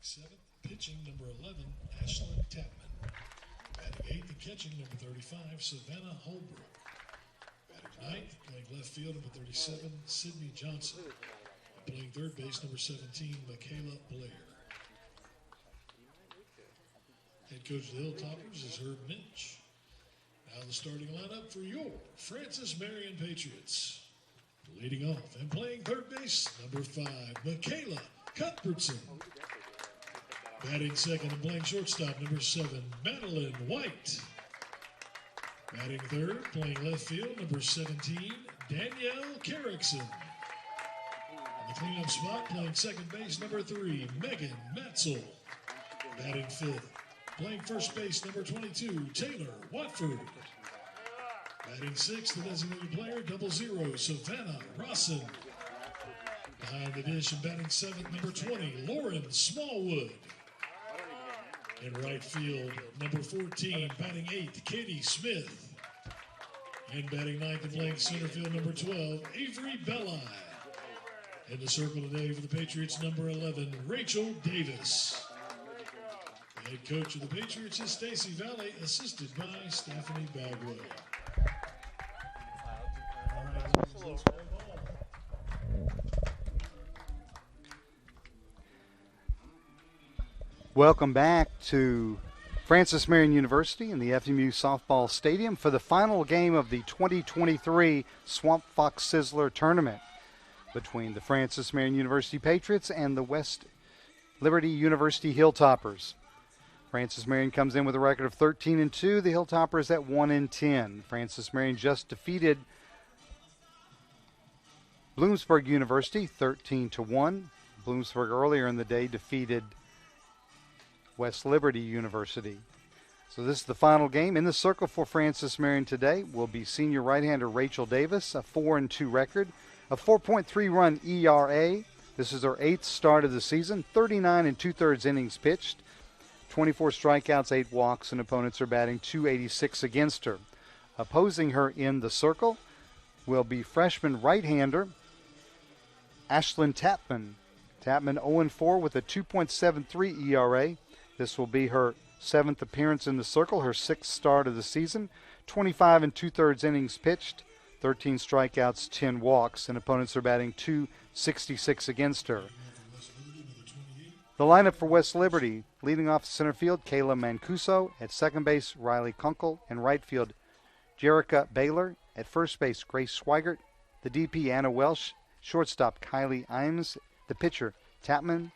seventh, pitching number 11, Ashlyn Tapman. Batting eighth and catching number 35, Savannah Holbrook. Batting ninth, playing left field number 37, Sydney Johnson. And playing third base number 17, Michaela Blair. Head coach of the Hilltoppers is Herb Minch. Now the starting lineup for your Francis Marion Patriots. Leading off and playing third base, number 5, Michaela Cuthbertson. Batting second and playing shortstop, number 7, Madeline White. Batting third, playing left field, number 17, Danielle Carrickson. On the cleanup spot, playing second base, number 3, Megan Matzel. Batting fifth, playing first base, number 22, Taylor Watford. Batting sixth, the designated player, 00, Savannah Rosson. Behind the dish and batting seventh, number 20, Lauren Smallwood. In right field, number 14, batting eighth, Katie Smith. And batting ninth and playing center field, number 12, Avery Belli. In the circle today for the Patriots, number 11, Rachel Davis. The head coach of the Patriots is Stacy Valley, assisted by Stephanie Bagwell. Welcome back to Francis Marion University in the FMU Softball Stadium for the final game of the 2023 Swamp Fox Sizzler Tournament between the Francis Marion University Patriots and the West Liberty University Hilltoppers. Francis Marion comes in with a record of 13-2. The Hilltoppers at 1-10. Francis Marion just defeated Bloomsburg University 13-1. Bloomsburg earlier in the day defeated West Liberty University. So this is the final game. In the circle for Francis Marion today will be senior right-hander Rachel Davis, a 4-2 record, a 4.3 run ERA. This is her 8th start of the season, 39 2/3 innings pitched, 24 strikeouts, 8 walks, and opponents are batting .286 against her. Opposing her in the circle will be freshman right-hander Ashlyn Tapman. Tapman 0-4 with a 2.73 ERA. This will be her 7th appearance in the circle, her 6th start of the season. 25 2/3 innings pitched, 13 strikeouts, 10 walks, and opponents are batting .266 against her. The lineup for West Liberty, leading off center field, Kayla Mancuso. At second base, Riley Kunkel. In right field, Jerica Baylor. At first base, Grace Schweigert. The DP, Anna Welsh. Shortstop, Kylie Imes. The pitcher, Tapman.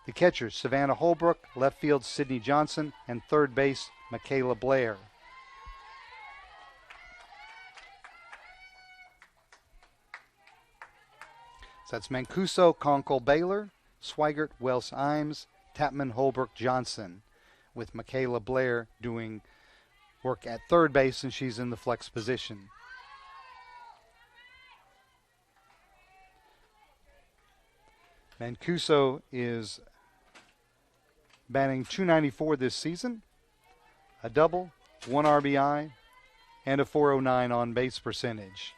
The catcher, Savannah Holbrook. Left field, Sydney Johnson. And third base, Michaela Blair. So that's Mancuso, Conkle, Baylor, Schweigert, Wells, Imes, Tapman, Holbrook, Johnson, with Michaela Blair doing work at third base, and she's in the flex position. Mancuso is batting .294 this season, a double, 1 RBI, and a .409 on-base percentage.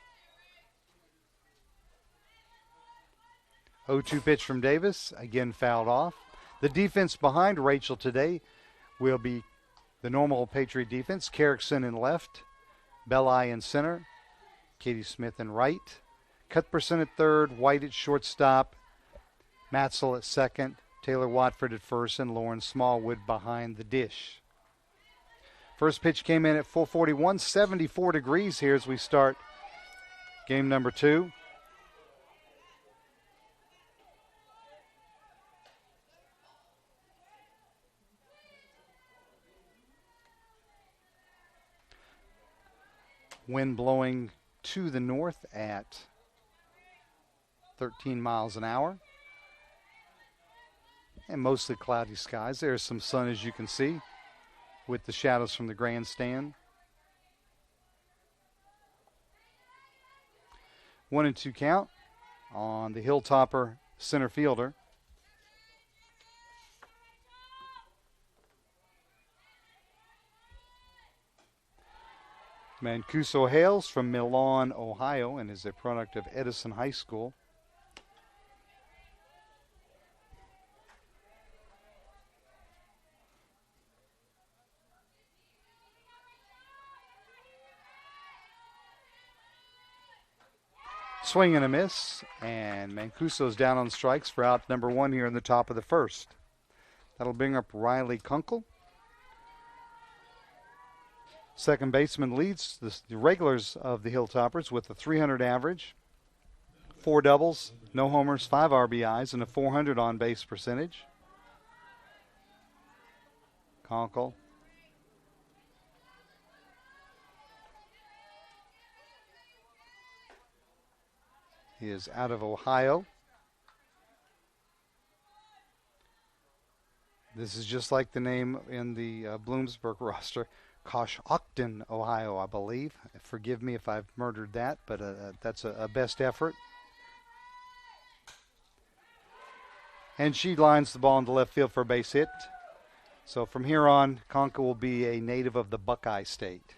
0-2 pitch from Davis, again fouled off. The defense behind Rachel today will be the normal Patriot defense. Carrickson in left, Belli in center, Katie Smith in right, Cuthbertson at third, White at shortstop, Matzel at second, Taylor Watford at first, and Lauren Smallwood behind the dish. First pitch came in at 4:41, 74 degrees here as we start game number 2. Wind blowing to the north at 13 miles an hour. And mostly cloudy skies. There's some sun, as you can see, with the shadows from the grandstand. 1-2 count on the Hilltopper center fielder. Mancuso hails from Milan, Ohio, and is a product of Edison High School. Swing and a miss, and Mancuso's down on strikes for out number 1 here in the top of the first. That'll bring up Riley Kunkel. Second baseman leads the regulars of the Hilltoppers with a 300 average, 4 doubles, no homers, 5 RBIs, and a 400 on-base percentage. Kunkel. He is out of Ohio. This is just like the name in the Bloomsburg roster. Coshocton, Ohio, I believe. Forgive me if I've murdered that, but that's a best effort. And she lines the ball into left field for a base hit. So from here on, Conca will be a native of the Buckeye State.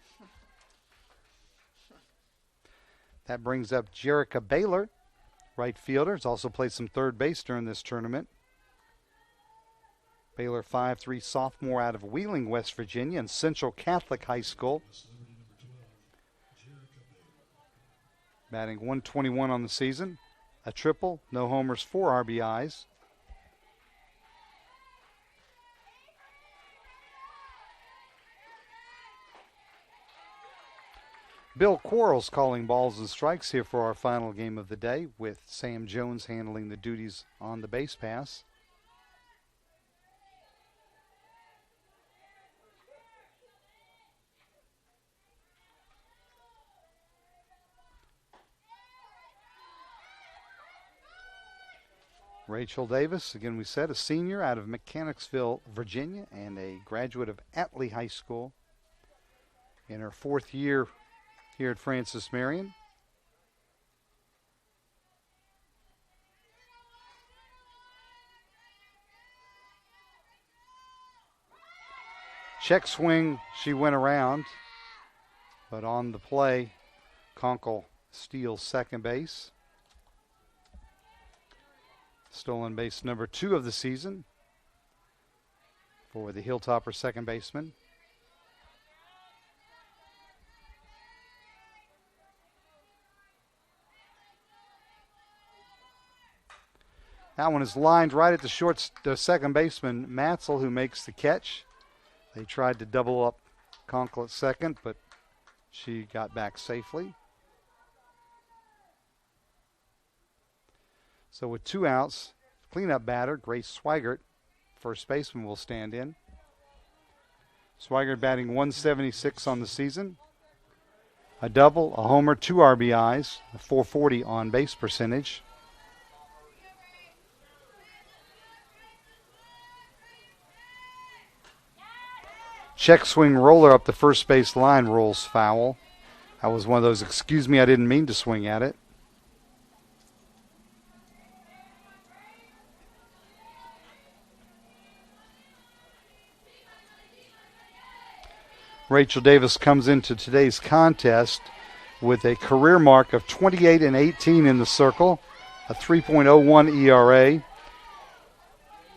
That brings up Jerica Baylor, right fielder. Has also played some third base during this tournament. Baylor, 5'3" sophomore out of Wheeling, West Virginia, and Central Catholic High School. Batting .121 on the season. A triple, no homers, 4 RBIs. Bill Quarles calling balls and strikes here for our final game of the day, with Sam Jones handling the duties on the base pass. Rachel Davis, again we said, a senior out of Mechanicsville, Virginia, and a graduate of Atlee High School in her 4th year here at Francis Marion. Check swing, she went around, but on the play, Kunkel steals second base. Stolen base number 2 of the season for the Hilltopper second baseman. That one is lined right at the second baseman, Matzel, who makes the catch. They tried to double up Kunkel at second, but she got back safely. So with 2 outs, cleanup batter, Grace Swigert, first baseman, will stand in. Swigert batting .176 on the season. A double, a homer, 2 RBIs, a .440 on base percentage. Check swing roller up the first base line rolls foul. That was one of those, excuse me, I didn't mean to swing at it. Rachel Davis comes into today's contest with a career mark of 28-18 in the circle, a 3.01 ERA.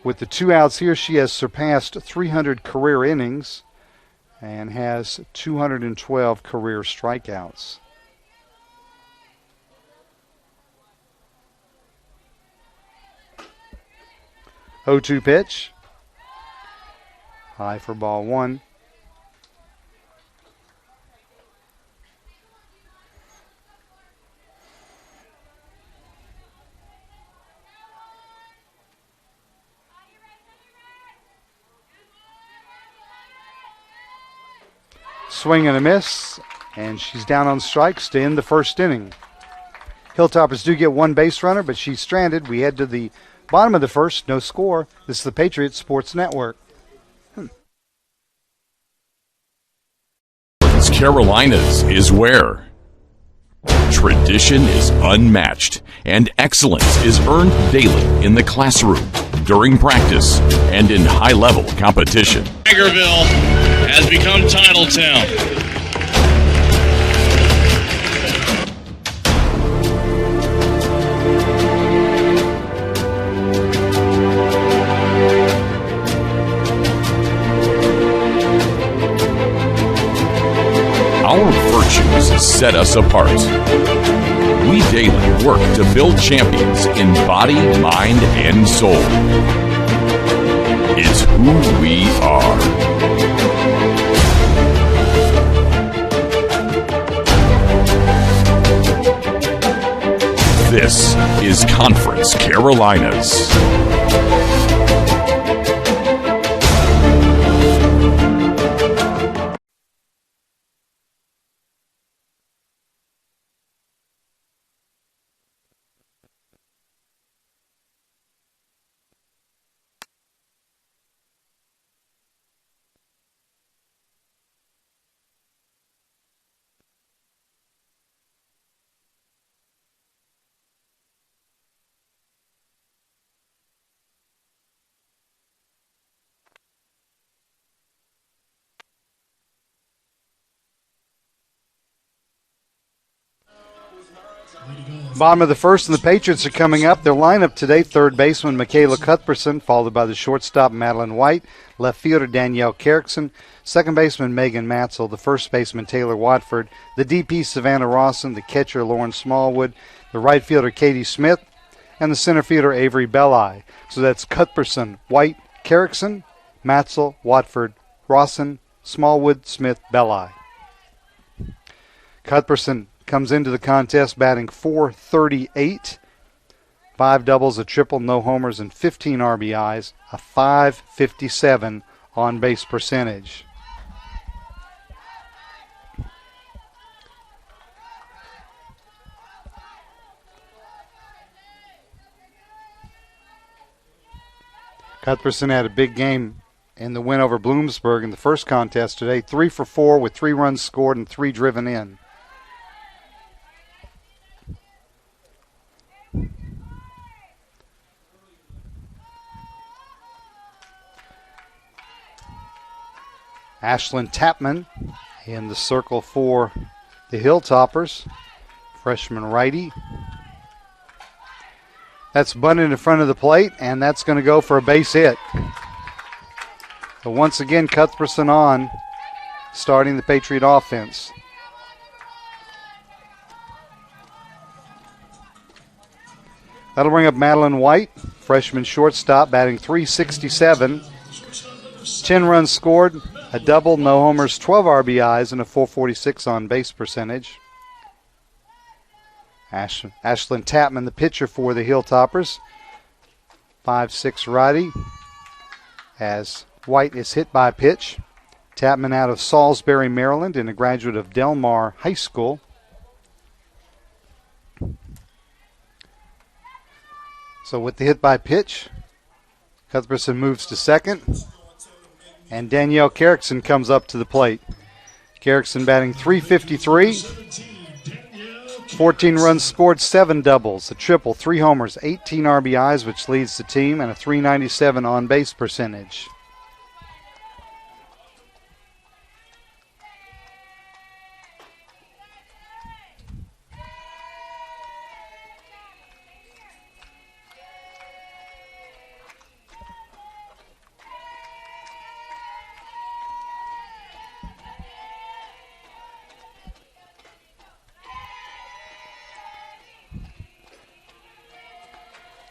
With the 2 outs here, she has surpassed 300 career innings and has 212 career strikeouts. Oh-2 pitch. High for ball 1. Swing and a miss, and she's down on strikes to end the first inning. Hilltoppers do get 1 base runner, but she's stranded. We head to the bottom of the first, no score. This is the Patriots Sports Network. Carolinas is where tradition is unmatched and excellence is earned daily in the classroom, during practice, and in high-level competition. Tigerville has become Titletown. Our virtues set us apart. We daily work to build champions in body, mind, and soul. It's who we are. This is Conference Carolinas. Bottom of the first, and the Patriots are coming up. Their lineup today: third baseman Michaela Cuthbertson, followed by the shortstop Madeline White, left fielder Danielle Carrickson, second baseman Megan Matzel, the first baseman Taylor Watford, the DP Savannah Rawson, the catcher Lauren Smallwood, the right fielder Katie Smith, and the center fielder Avery Belli. So that's Cuthbertson, White, Carrickson, Matzel, Watford, Rawson, Smallwood, Smith, Belli. Cuthbertson comes into the contest batting .438, 5 doubles, a triple, no homers, and 15 RBIs, a .557 on-base percentage. Cuthbertson had a big game in the win over Bloomsburg in the first contest today, 3 for 4 with 3 runs scored and 3 driven in. Ashlyn Tapman in the circle for the Hilltoppers, freshman righty. That's bunted in front of the plate, and that's going to go for a base hit. So once again, Cuthbertson on, starting the Patriot offense. That'll bring up Madeline White, freshman shortstop, batting .367. 10 runs scored, a double, no homers, 12 RBIs, and a .446 on-base percentage. Ashlyn Tapman, the pitcher for the Hilltoppers, 5'6" righty, as White is hit by a pitch. Tapman out of Salisbury, Maryland, and a graduate of Del Mar High School. So with the hit by pitch, Cuthbertson moves to second, and Danielle Carrickson comes up to the plate. Carrickson batting .353, 14 runs scored, 7 doubles, a triple, 3 homers, 18 RBIs, which leads the team, and a .397 on-base percentage.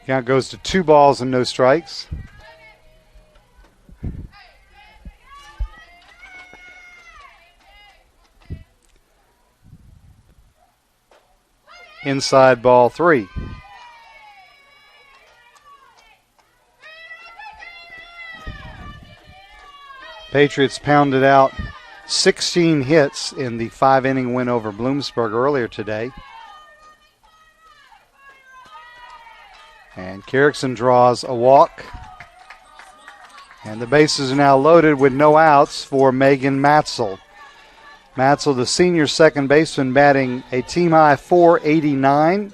Count goes to 2 balls and no strikes. Inside ball 3. Patriots pounded out 16 hits in the 5-inning win over Bloomsburg earlier today. And Carrickson draws a walk. And the bases are now loaded with no outs for Megan Matzel. Matzel, the senior second baseman, batting a team-high .489.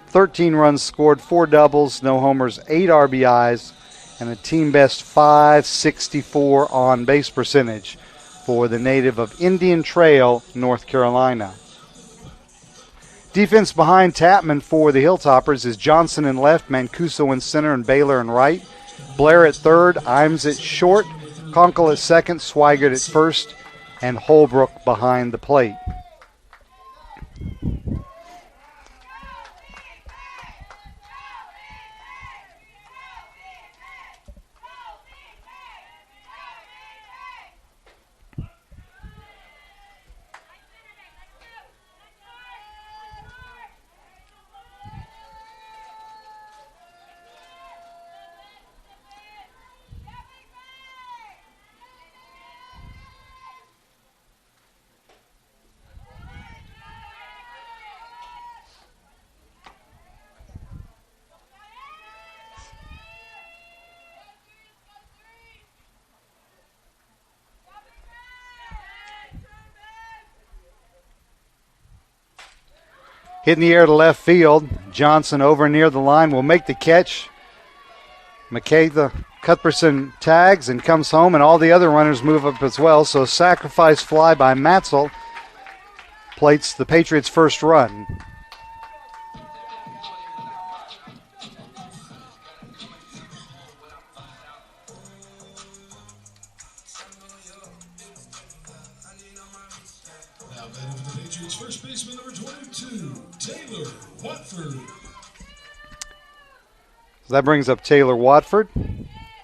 13 runs scored, 4 doubles, no homers, 8 RBIs, and a team-best .564 on-base percentage for the native of Indian Trail, North Carolina. Defense behind Tapman for the Hilltoppers is Johnson in left, Mancuso in center, and Baylor in right. Blair at third, Imes at short, Conkle at second, Swigert at first, and Holbrook behind the plate. Hit in the air to left field. Johnson over near the line will make the catch. Makeda Cuthbertson tags and comes home, and all the other runners move up as well. So a sacrifice fly by Matzel plates the Patriots' first run. Now batting for the Patriots, first baseman number 22, Taylor Watford. So that brings up Taylor Watford.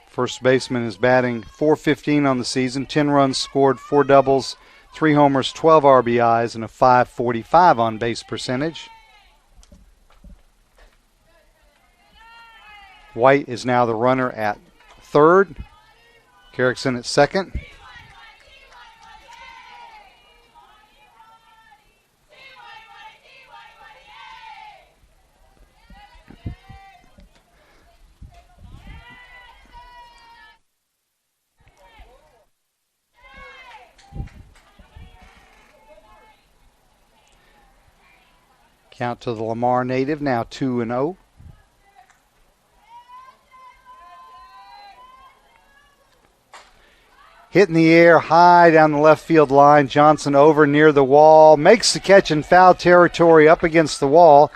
First baseman is batting .415 on the season, 10 runs scored, 4 doubles, 3 homers, 12 RBIs, and a .545 on base percentage. White is now the runner at third. Carrickson at second. Count to the Lamar native, now 2-0. Hit in the air, high down the left field line. Johnson over near the wall. Makes the catch in foul territory up against the wall.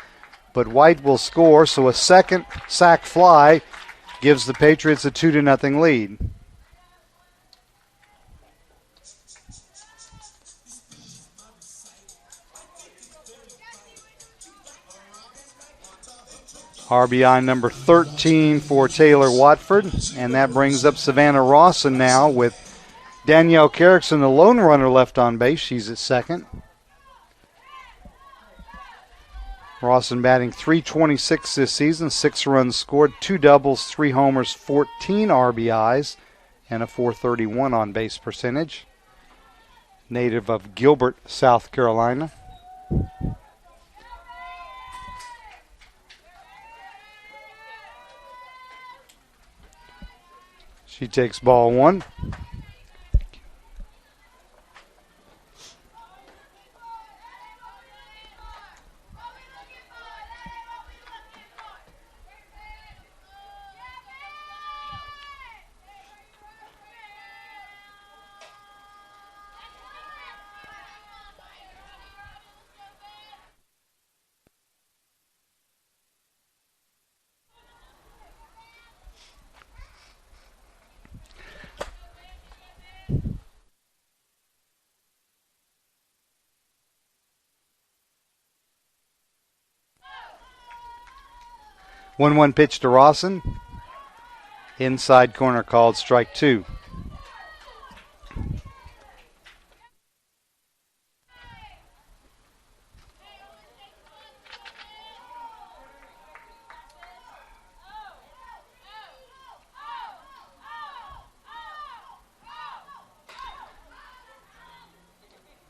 But White will score, so a second sac fly gives the Patriots a 2-0 lead. RBI number 13 for Taylor Watford, and that brings up Savannah Rawson now with Danielle Carrickson, the lone runner, left on base. She's at second. Rawson batting .326 this season, 6 runs scored, 2 doubles, 3 homers, 14 RBIs, and a .431 on base percentage. Native of Gilbert, South Carolina. She takes ball one. One pitch to Rawson. Inside corner called strike 2.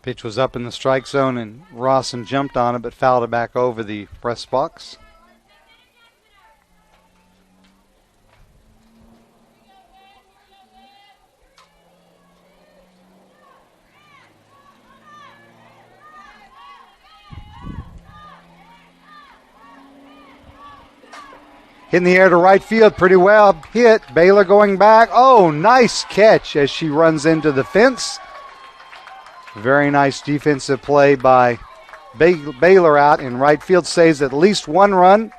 Pitch was up in the strike zone, and Rawson jumped on it but fouled it back over the press box. In the air to right field, pretty well hit. Baylor going back. Oh, nice catch as she runs into the fence. Very nice defensive play by Baylor out in right field. Saves at least 1 run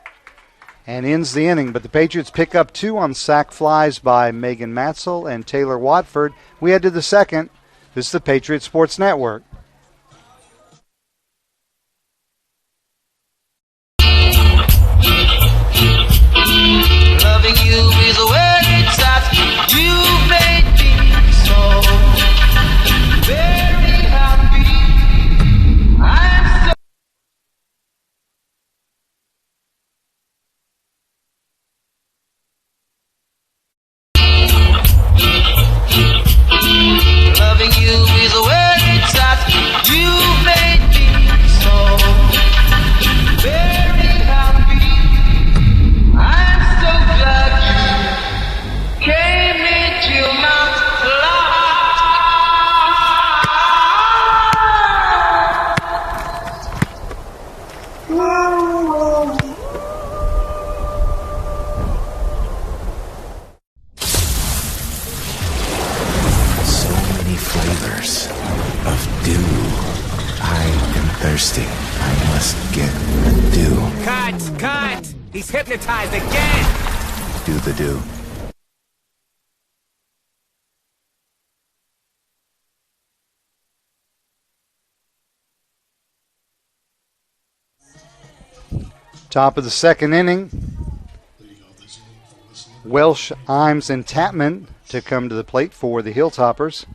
and ends the inning. But the Patriots pick up 2 on sac flies by Megan Matzel and Taylor Watford. We head to the second. This is the Patriot Sports Network. Loving you is the way it starts. You made me so very happy. I'm so loving you is the way it starts. colors of dew. I am thirsty. I must get the dew. Cut! Cut! He's hypnotized again! Do the dew. Top of the second inning. Welsh, Imes, and Tapman to come to the plate for the Hilltoppers.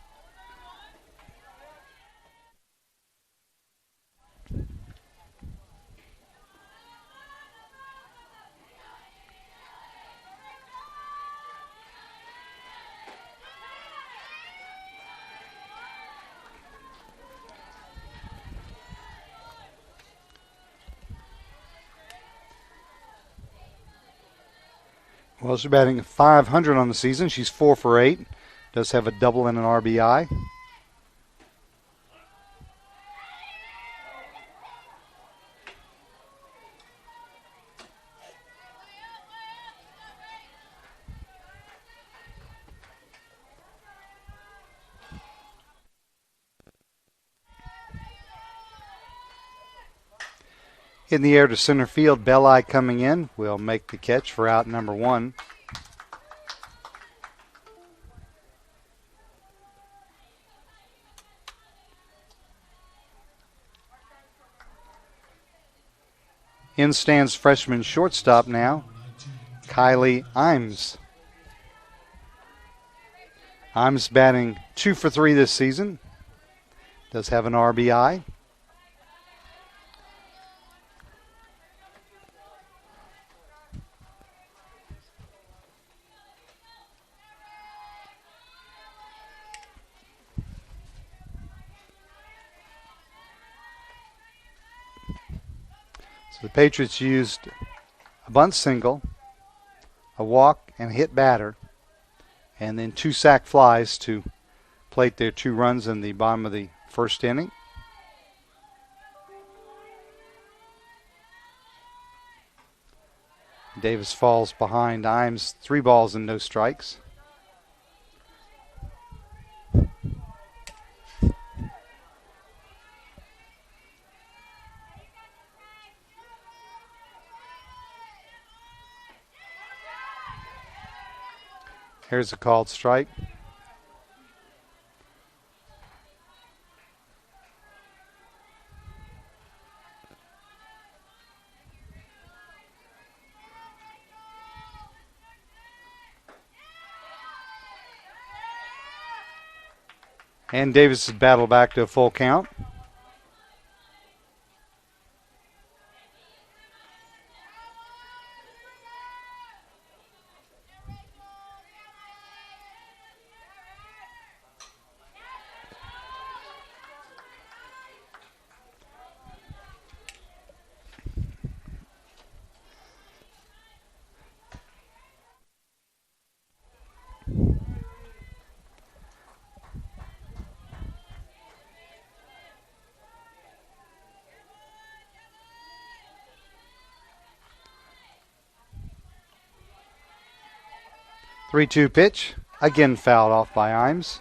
Welsh batting 500 on the season. She's 4 for 8. Does have a double and an RBI. In the air to center field, Belli coming in will make the catch for out number 1. In stands freshman shortstop now, Kylie Imes. Imes batting 2 for 3 this season. Does have an RBI. The Patriots used a bunt single, a walk, and a hit batter, and then 2 sac flies to plate their 2 runs in the bottom of the first inning. Davis falls behind Imes, 3 balls and no strikes. Here's a called strike. And Davis has battled back to a full count. Three-two pitch, again fouled off by Imes.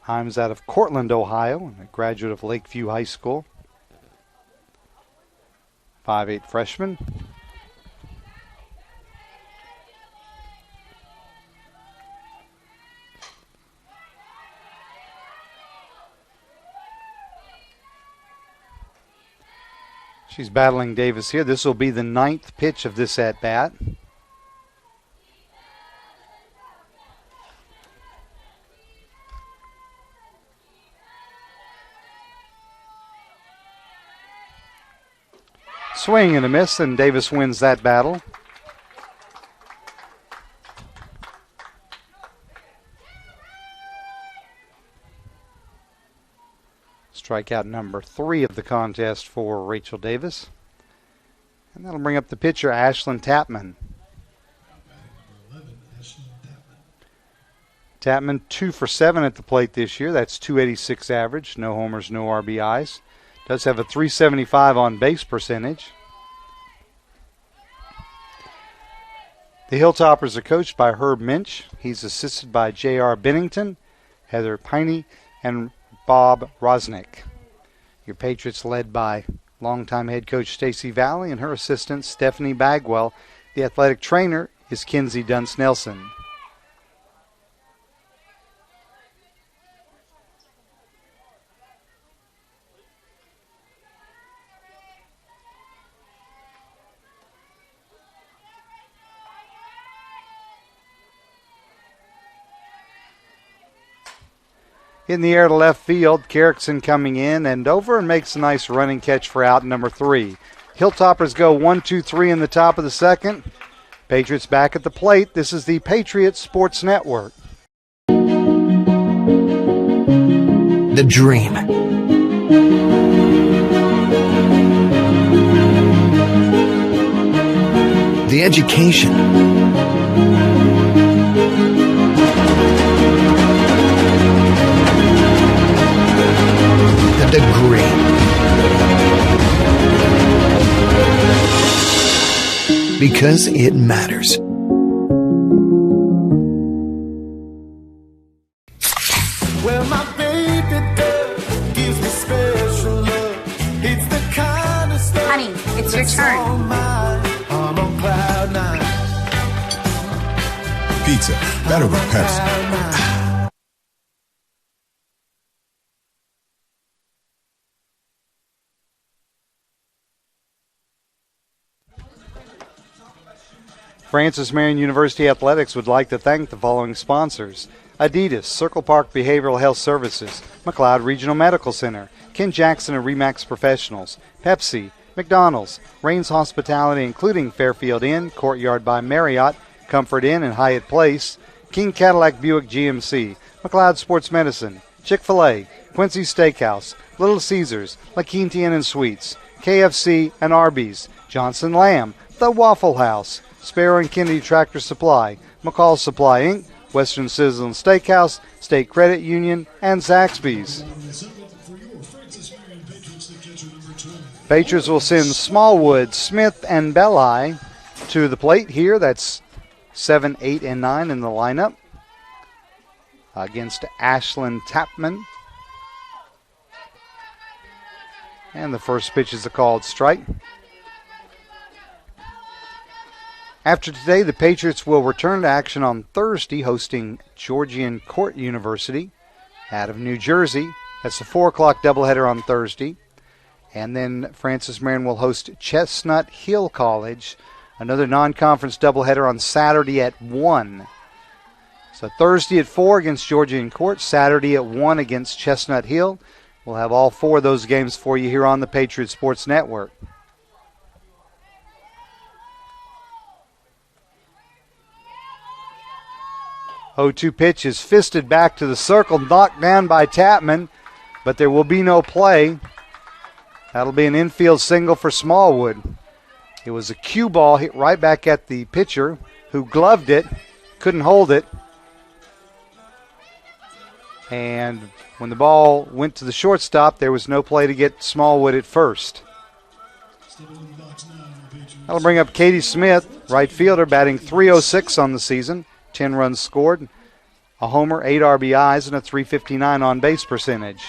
Imes out of Cortland, Ohio, a graduate of Lakeview High School. 5'8" freshman. She's battling Davis here. This will be the 9th pitch of this at-bat. Swing and a miss, and Davis wins that battle. Strikeout number 3 of the contest for Rachel Davis. And that'll bring up the pitcher, Ashlyn Tapman. Tapman 2 for 7 at the plate this year. That's .286 average. No homers, no RBIs. Does have a .375 on base percentage. The Hilltoppers are coached by Herb Minch. He's assisted by J.R. Bennington, Heather Piney, and Bob Rosnick. Your Patriots led by longtime head coach Stacy Valley and her assistant Stephanie Bagwell. The athletic trainer is Kinsey Dunce-Nelson. In the air to left field, Carrickson coming in and over and makes a nice running catch for out number 3. Hilltoppers go 1-2-3 in the top of the second. Patriots back at the plate. This is the Patriots Sports Network. The dream. The education. The degree. Because it matters. Well, my baby girl gives me special love. It's the kind of stuff. Honey, it's your turn. I'm on cloud 9. Pizza. Better with Pepsi. Francis Marion University Athletics would like to thank the following sponsors: Adidas, Circle Park Behavioral Health Services, McLeod Regional Medical Center, Ken Jackson and Remax Professionals, Pepsi, McDonald's, Rains Hospitality including Fairfield Inn, Courtyard by Marriott, Comfort Inn and Hyatt Place, King Cadillac Buick GMC, McLeod Sports Medicine, Chick-fil-A, Quincy Steakhouse, Little Caesars, La Quinta Inn and Suites, KFC and Arby's, Johnson Lamb, The Waffle House, Sparrow and Kennedy Tractor Supply, McCall Supply Inc., Western Sizzlin Steakhouse, State Credit Union, and Zaxby's. Patriots will send Smallwood, Smith, and Belli to the plate here. That's 7, 8, and 9 in the lineup against Ashlyn Tapman. And the first pitch is a called strike. After today, the Patriots will return to action on Thursday, hosting Georgian Court University out of New Jersey. That's a 4 o'clock doubleheader on Thursday. And then Francis Marion will host Chestnut Hill College, another non-conference doubleheader on Saturday at 1. So Thursday at 4 against Georgian Court, Saturday at 1 against Chestnut Hill. We'll have all 4 of those games for you here on the Patriot Sports Network. Oh, 2 pitch is fisted back to the circle, knocked down by Tapman, but there will be no play. That'll be an infield single for Smallwood. It was a cue ball hit right back at the pitcher, who gloved it, couldn't hold it. And when the ball went to the shortstop, there was no play to get Smallwood at first. That'll bring up Katie Smith, right fielder, batting .306 on the season. 10 runs scored, a homer, 8 RBIs, and a .359 on-base percentage.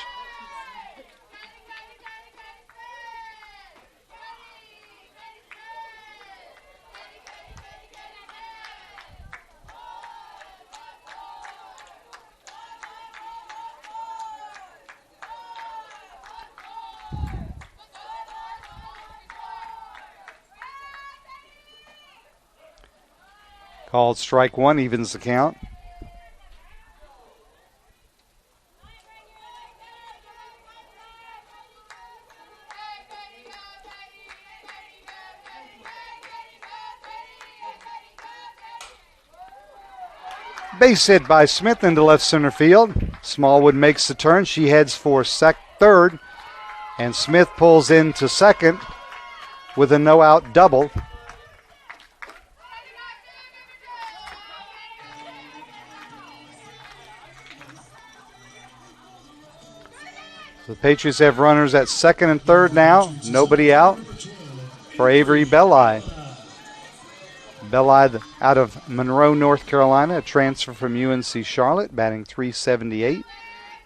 Called strike 1, evens the count. Base hit by Smith into left center field. Smallwood makes the turn. She heads for third, and Smith pulls into second with a no-out double. The Patriots have runners at second and third now. Nobody out for Avery Belli. Belli out of Monroe, North Carolina, a transfer from UNC Charlotte, batting .378.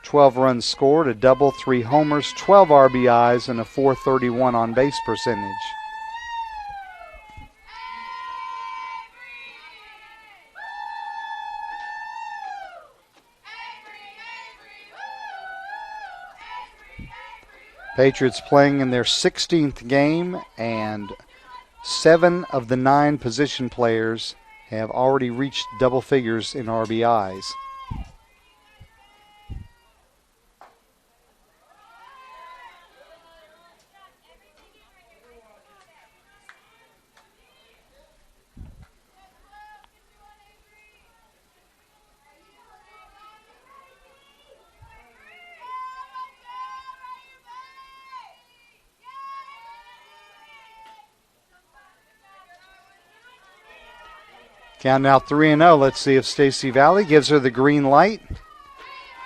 12 runs scored, a double, 3 homers, 12 RBIs, and a .431 on-base percentage. Patriots playing in their 16th game, and 7 of the 9 position players have already reached double figures in RBIs. Count now 3-0. Let's see if Stacey Valley gives her the green light.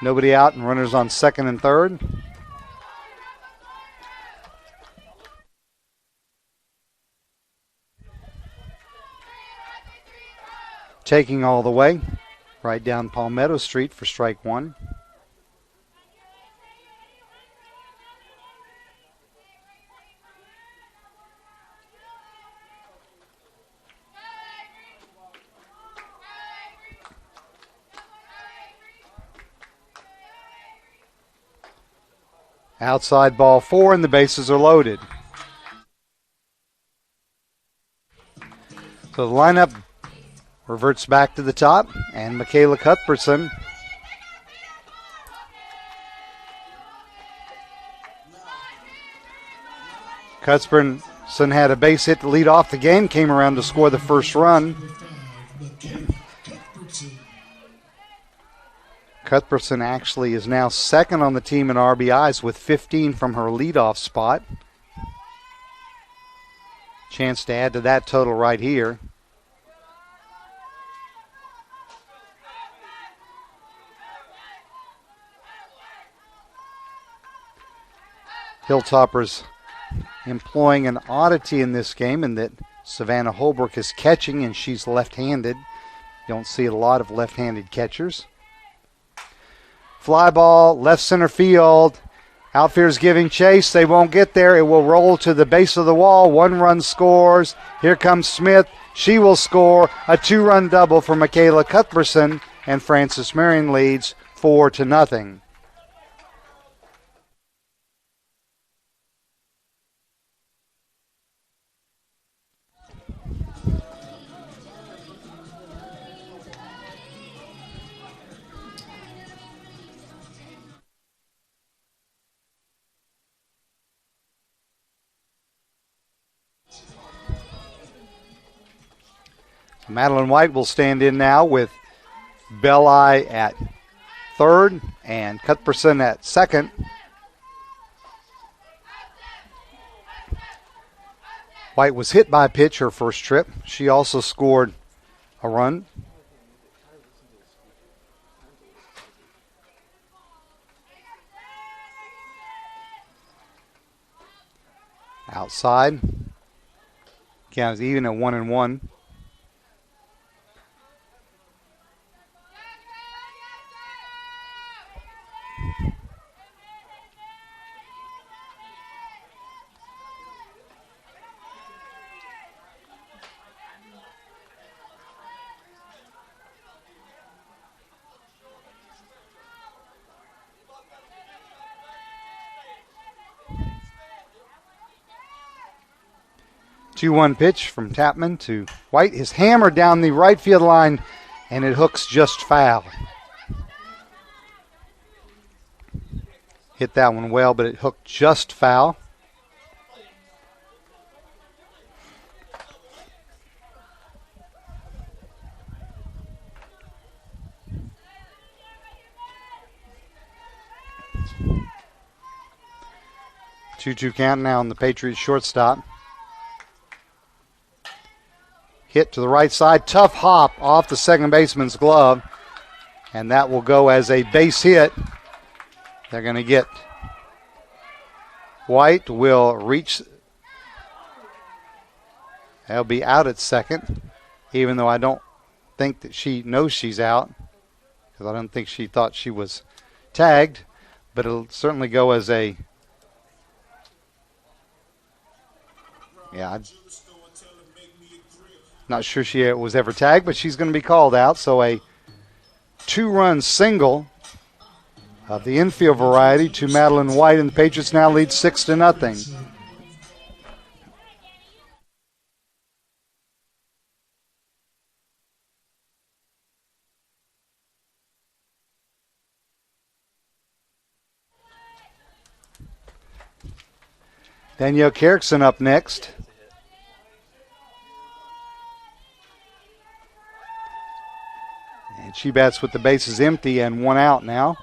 Nobody out and runners on second and third. Taking all the way right down Palmetto Street for strike one. Outside ball 4, and the bases are loaded. So the lineup reverts back to the top, and Michaela Cuthbertson had a base hit to lead off the game, came around to score the first run. Cuthbertson actually is now second on the team in RBIs with 15 from her leadoff spot. Chance to add to that total right here. Hilltoppers employing an oddity in this game in that Savannah Holbrook is catching and she's left-handed. Don't see a lot of left-handed catchers. Fly ball, left center field. Outfield's giving chase. They won't get there. It will roll to the base of the wall. 1 run scores. Here comes Smith. She will score a 2-run double for Michaela Cuthbertson, and Frances Marion leads 4-0. Madeline White will stand in now with Belli at third and Cuthbertson at second. White was hit by a pitch her first trip. She also scored a run. Outside. Count is even at 1-1. Two-one pitch from Tapman to White is hammered down the right field line, and it hooks just foul. Hit that one well, but it hooked just foul. Two-two count now on the Patriots shortstop. Hit to the right side, tough hop off the second baseman's glove, and that will go as a base hit. They're going to get White will reach. They'll be out at second. even though I don't think that she knows she's out, because I don't think she thought she was tagged, but it'll certainly go as a, I'm not sure she was ever tagged, but she's going to be called out. So a 2-run single of the infield variety to Madeline White, and the Patriots now lead 6-0. Danielle Carrickson up next. And she bats with the bases empty and 1 out now.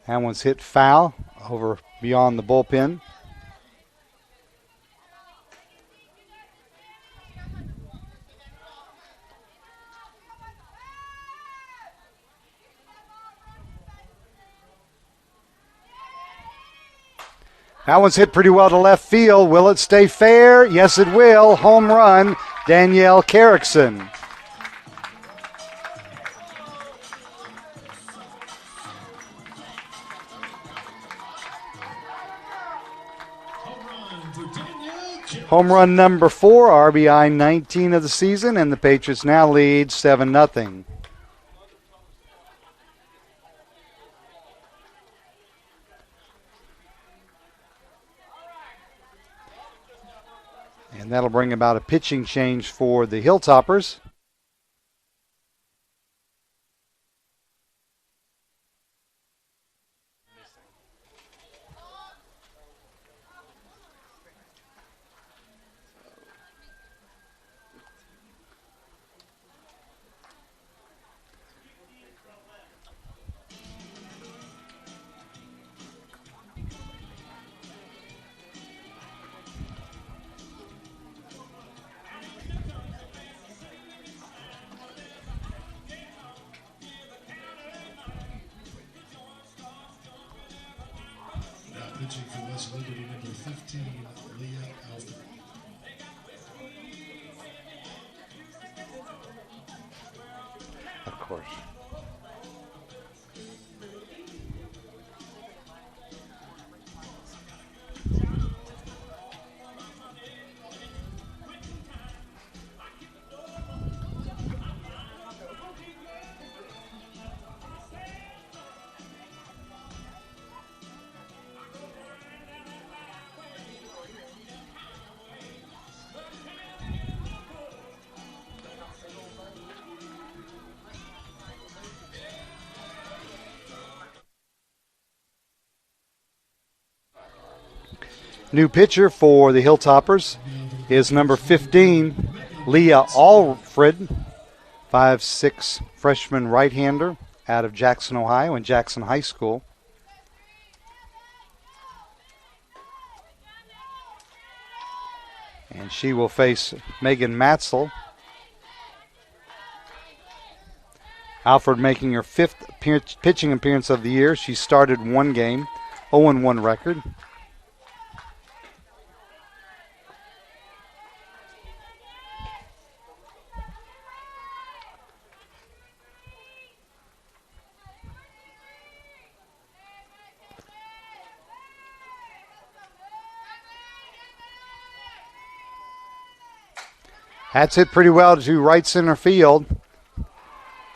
That one's hit foul over beyond the bullpen. That one's hit pretty well to left field. Will it stay fair? Yes, it will. Home run, Danielle Carrickson. Home run number 4, RBI 19 of the season, and the Patriots now lead 7-0. And that'll bring about a pitching change for the Hilltoppers. Pitching for West Liberty, number 15, Leah Alford. Of course. New pitcher for the Hilltoppers is number 15, Leah Alfred, 5'6" freshman right-hander out of Jackson, Ohio, and Jackson High School. And she will face Megan Matzel. Alfred making her 5th pitching appearance of the year. She started 1 game, 0-1 record. That's hit pretty well to right center field.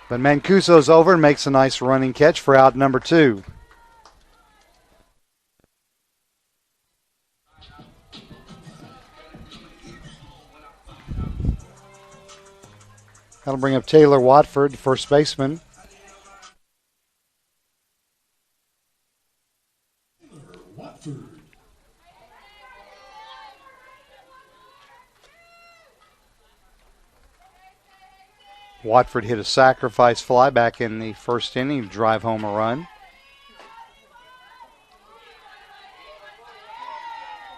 But Mancuso's over and makes a nice running catch for out number 2. That'll bring up Taylor Watford, first baseman. Watford. Watford hit a sacrifice fly back in the first inning to drive home a run.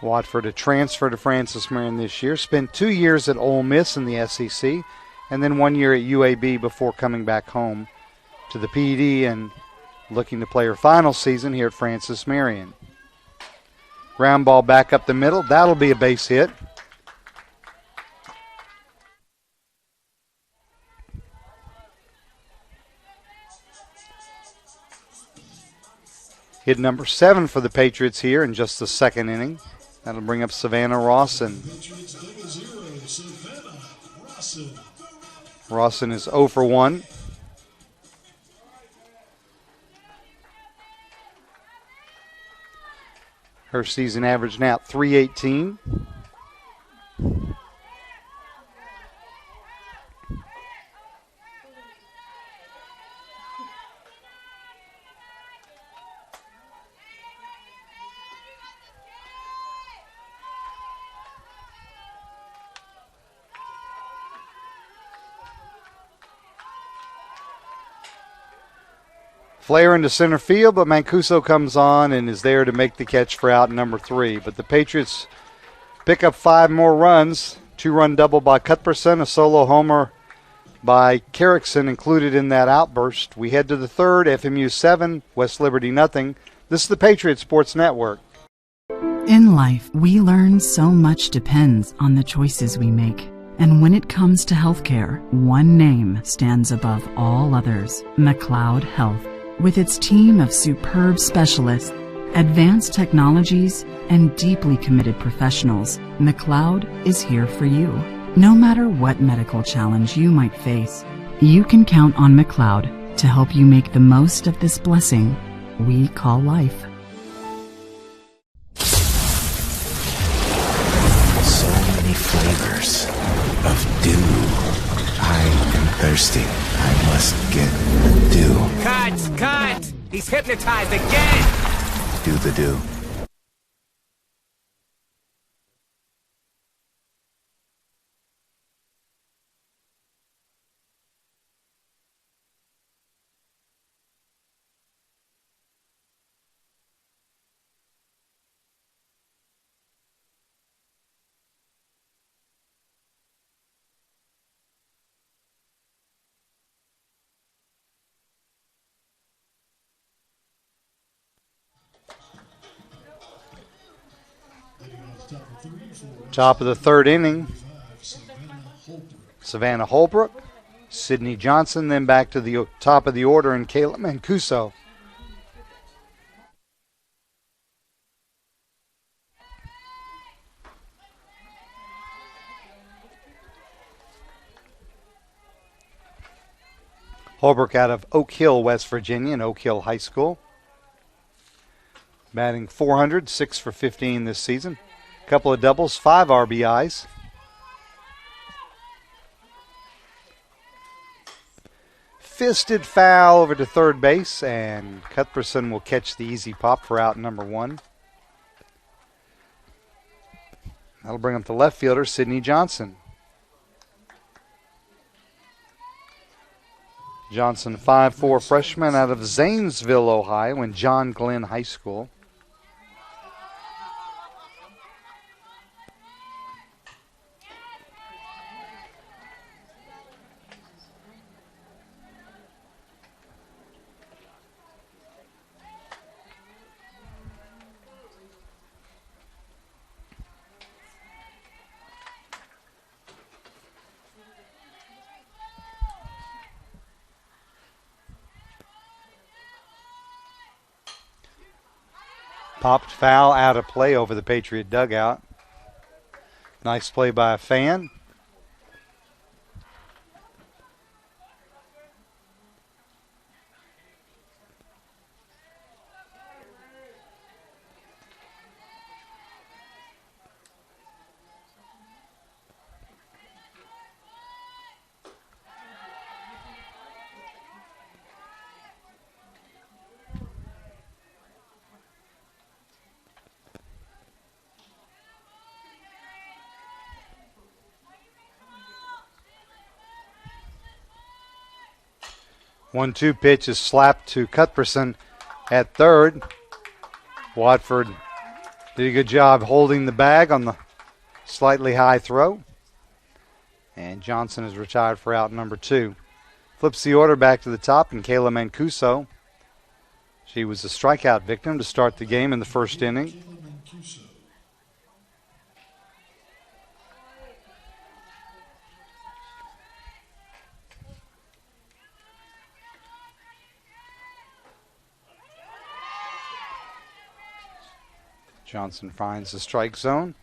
Watford, a transfer to Francis Marion this year, spent 2 years at Ole Miss in the SEC, and then 1 year at UAB before coming back home to the PD and looking to play her final season here at Francis Marion. Ground ball back up the middle. That'll be a base hit. Hit number 7 for the Patriots here in just the second inning. That'll bring up Savannah Rawson. Rawson is 0 for 1. Her season average now .318. Flare into center field, but Mancuso comes on and is there to make the catch for out number 3. But the Patriots pick up 5 more runs. 2-run double by Cuthbertson, a solo homer by Carrickson included in that outburst. We head to the third, FMU 7, West Liberty nothing. This is the Patriot Sports Network. In life, we learn so much depends on the choices we make. And when it comes to healthcare, one name stands above all others: McLeod Health. With its team of superb specialists, advanced technologies, and deeply committed professionals, McLeod is here for you. No matter what medical challenge you might face, you can count on McLeod to help you make the most of this blessing we call life. So many flavors of dew. I am thirsty. I must get the dew. Cut! He's hypnotized again! Do the dew. Top of the third inning, Savannah Holbrook, Sydney Johnson, then back to the top of the order, and Kayla Mancuso. Holbrook out of Oak Hill, West Virginia, and Oak Hill High School. Batting .400, 6 for 15 this season. Couple of doubles, 5 RBIs. Fisted foul over to third base, and Cuthbertson will catch the easy pop for out number 1. That'll bring up the left fielder, Sydney Johnson. Johnson, 5'4" freshman out of Zanesville, Ohio, and John Glenn High School. Popped foul out of play over the Patriot dugout. Nice play by a fan. One-two pitch is slapped to Cuthbertson at third. Watford did a good job holding the bag on the slightly high throw. And Johnson is retired for out number 2. Flips the order back to the top, and Kayla Mancuso. She was a strikeout victim to start the game in the first inning. Johnson finds the strike zone.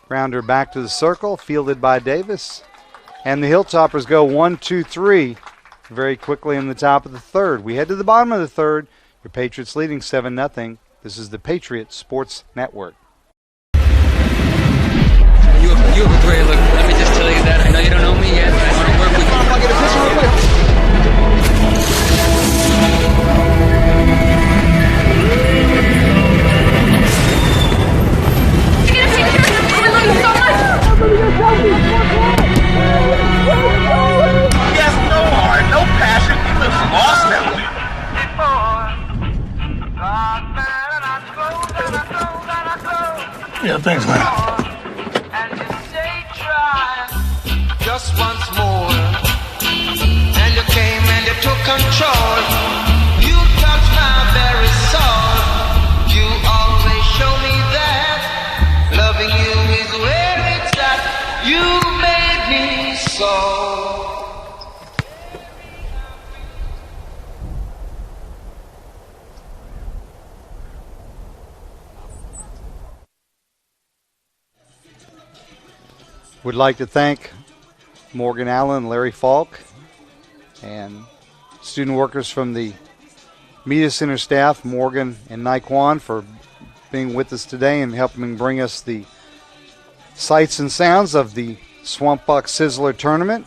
Grounder back to the circle, fielded by Davis. And the Hilltoppers go 1-2-3 very quickly in the top of the third. We head to the bottom of the third. Your Patriots leading 7-0. This is the Patriots Sports Network. You have a great look. Let me just tell you that. I know you don't know me yet, but I want to work with you. I'll get a picture real quick. He has no heart, no passion. He lives lost that way. Yeah, thanks, man. Just once more, and you came and you took control. You touched my very soul. You always show me that loving you is where it's at. You made me so. Would like to thank Morgan Allen, Larry Falk, and student workers from the Media Center staff, Morgan and Naquan, for being with us today and helping bring us the sights and sounds of the Swamp Buck Sizzler tournament.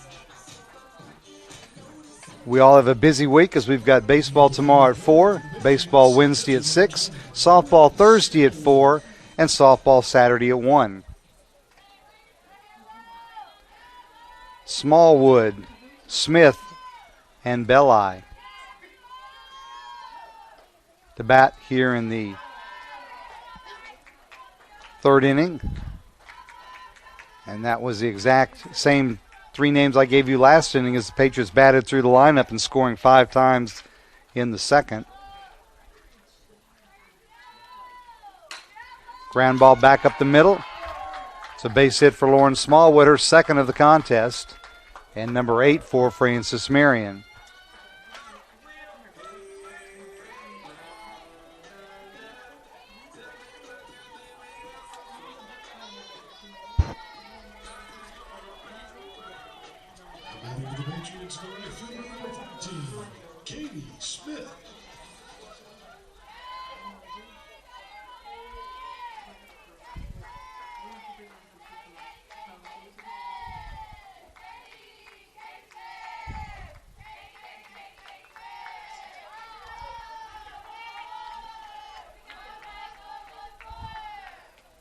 We all have a busy week as we've got baseball tomorrow at 4, baseball Wednesday at 6, softball Thursday at 4, and softball Saturday at 1. Smallwood, Smith, and Belli to bat here in the third inning. And that was the exact same three names I gave you last inning as the Patriots batted through the lineup and scoring 5 times in the second. Ground ball back up the middle. It's a base hit for Lauren Smallwood, her second of the contest, and number 8 for Frances Marion. Batting for the Patriots, the right fielder, number 14, Katie Smith.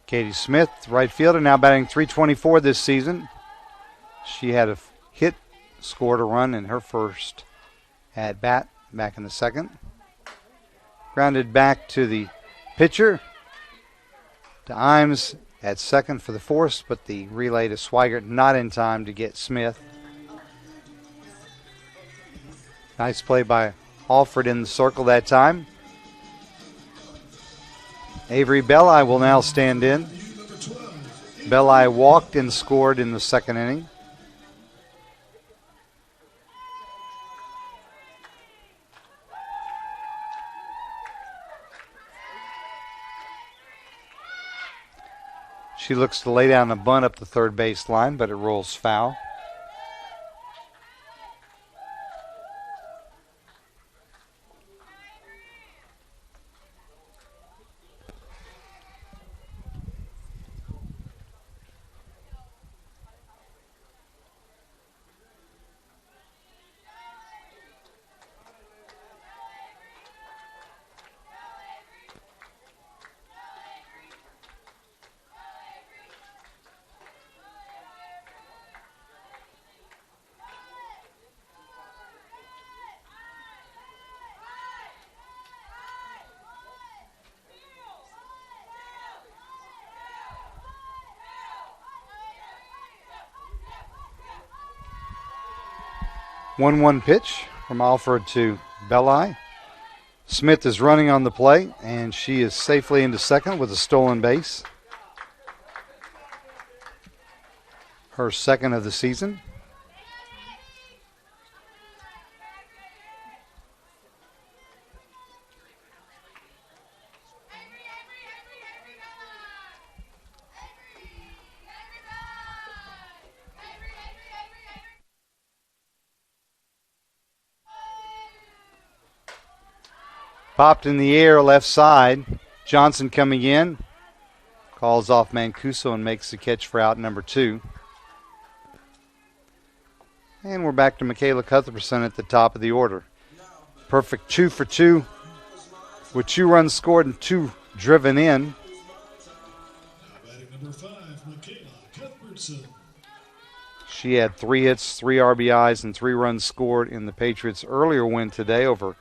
Katie Smith, right fielder, now batting .324 this season. She had a hit, scored a run in her first at bat back in the second. Grounded back to the pitcher, to Imes at second for the force, but the relay to Swigert not in time to get Smith. Nice play by Alford in the circle that time. Avery Belli will now stand in. Belli walked and scored in the second inning. She looks to lay down a bunt up the third base line, but it rolls foul. 1-1 pitch from Alford to Belli. Smith is running on the plate, and she is safely into second with a stolen base. Her second of the season. Popped in the air left side. Johnson coming in. Calls off Mancuso and makes the catch for out number 2. And we're back to Michaela Cuthbertson at the top of the order. Perfect 2 for 2 with 2 runs scored and 2 driven in. Now batting number 5, Michaela Cuthbertson. She had 3 hits, 3 RBIs, and 3 runs scored in the Patriots' earlier win today over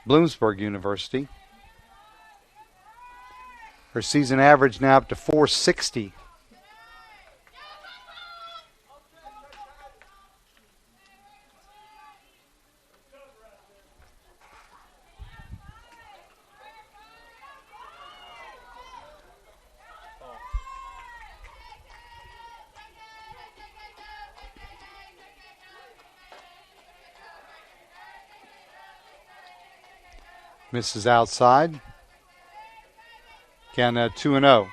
Bloomsburg University. Her season average now up to 460. Misses outside. Count 2-0.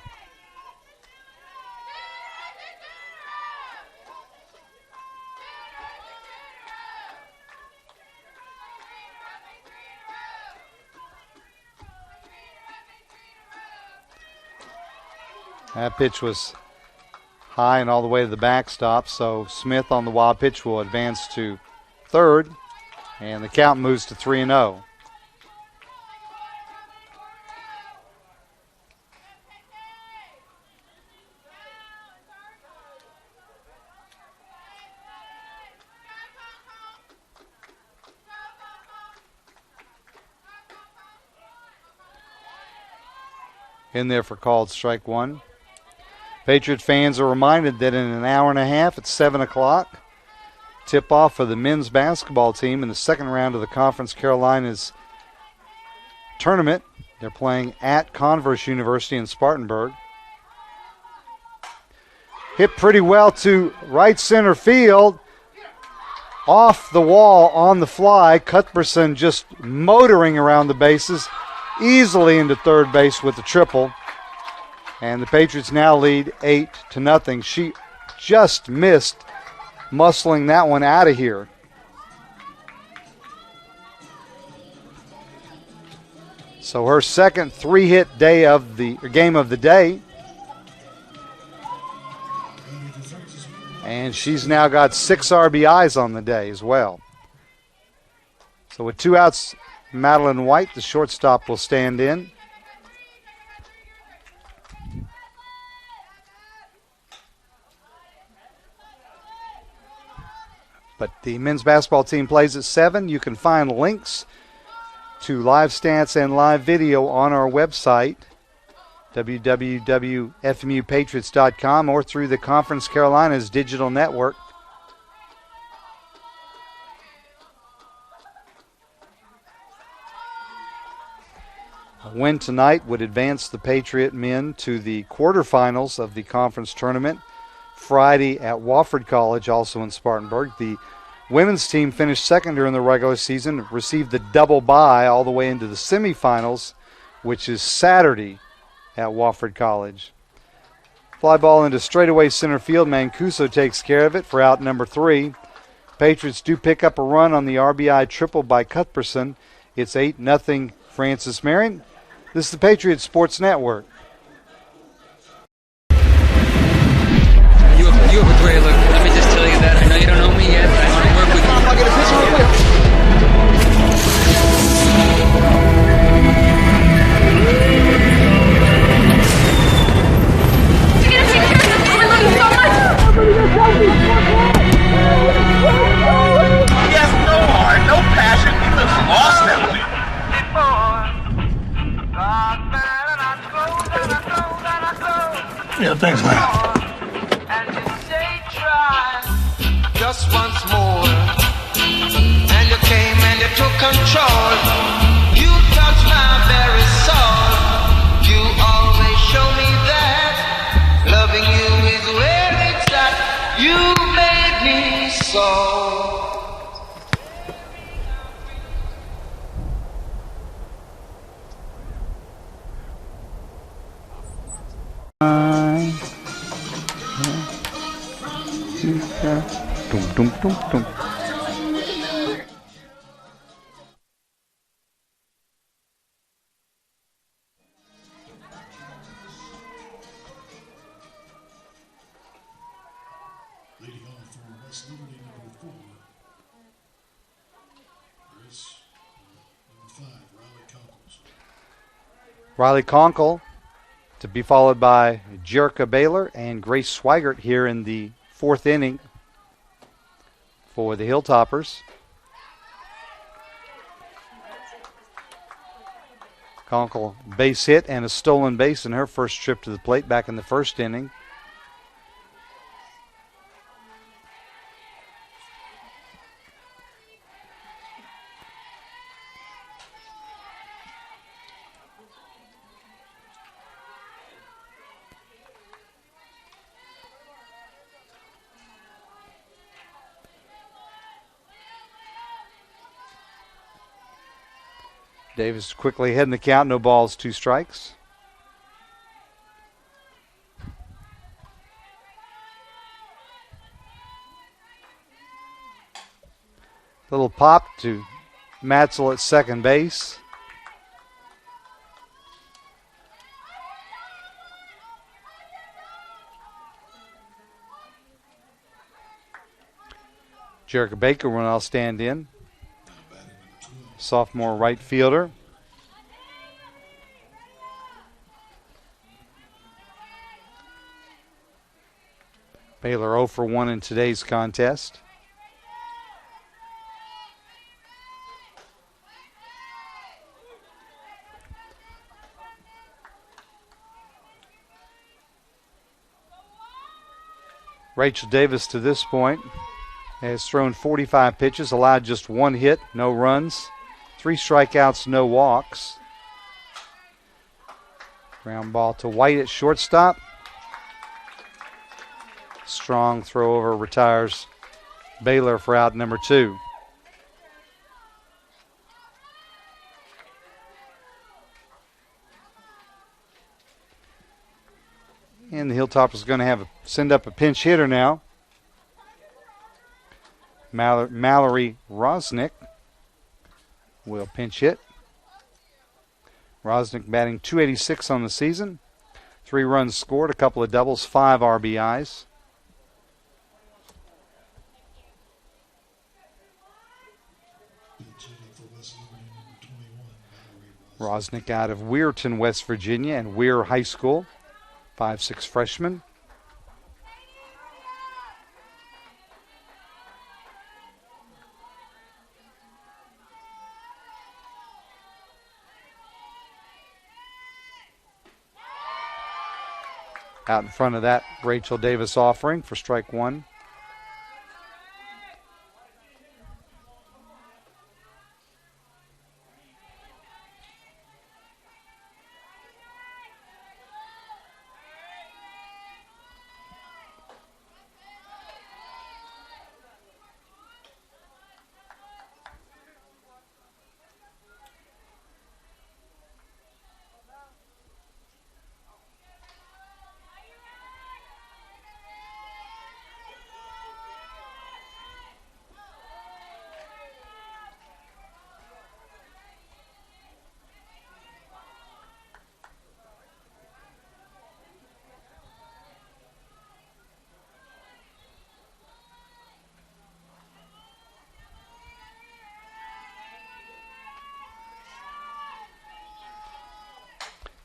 That pitch was high and all the way to the backstop, so Smith on the wild pitch will advance to third, and the count moves to 3-0. In there for called strike 1. Patriot fans are reminded that in an hour and a half at 7 o'clock, tip-off for the men's basketball team in the second round of the Conference Carolinas tournament. They're playing at Converse University in Spartanburg. Hit pretty well to right center field. Off the wall on the fly. Cuthbertson just motoring around the bases. Easily into third base with the triple. And the Patriots now lead 8-0. She just missed muscling that one out of here. So her second 3-hit game of the day. And she's now got 6 RBIs on the day as well. So with 2 outs, Madeline White, the shortstop, will stand in. But the men's basketball team plays at 7. You can find links to live stats and live video on our website, www.fmupatriots.com, or through the Conference Carolinas digital network. A win tonight would advance the Patriot men to the quarterfinals of the conference tournament Friday at Wofford College, also in Spartanburg. The women's team finished second during the regular season, received the double bye all the way into the semifinals, which is Saturday at Wofford College. Fly ball into straightaway center field. Mancuso takes care of it for out number 3. Patriots do pick up a run on the RBI triple by Cuthbertson. It's 8-0 Francis Marion. This is the Patriots Sports Network. You have a great look. Let me just tell you that. I know you don't know me yet, but I want to work with you. I'll get a picture real quick. He has no heart, no passion. He lives lost now. Yeah, thanks, man. Just once more. control. You touch my very soul. You always show me that loving you is where it's at. You made me so. Dum, dum, dum, dum. Leading off for West Liberty, number 4. There's number 5, Riley Conkles. Riley Conkle to be followed by Jerica Baylor and Grace Swigert here in the 4th inning for the Hilltoppers. Conkle base hit and a stolen base in her first trip to the plate back in the 1st inning. Davis quickly ahead in the count. No balls, 2 strikes. Little pop to Matzel at second base. Jerica Baker will now stand in. Sophomore right fielder. Baylor 0 for 1 in today's contest. Rachel Davis to this point has thrown 45 pitches, allowed just 1 hit, no runs, 3 strikeouts, no walks. Ground ball to White at shortstop. Strong throw over retires Baylor for out number 2. And the Hilltoppers is going to send up a pinch hitter now. Mallory Rosnick will pinch hit. Rosnick batting .286 on the season. 3 runs scored, a couple of doubles, 5 RBIs. Rosnick out of Weirton, West Virginia, and Weir High School. 5'6" freshman. Out in front of that, Rachel Davis offering for strike 1.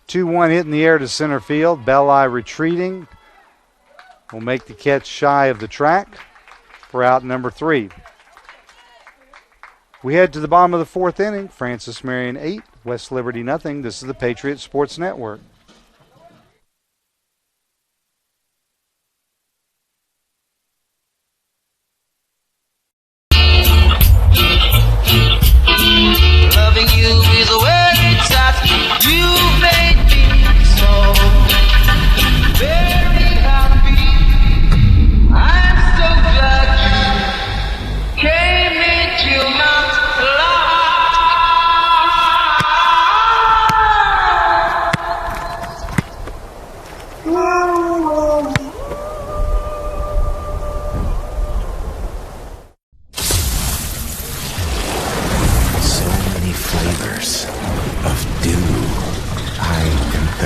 Two-one hit in the air to center field. Belli retreating. Will make the catch shy of the track for out number 3. We head to the bottom of the 4th inning. Francis Marion 8, West Liberty nothing. This is the Patriots Sports Network.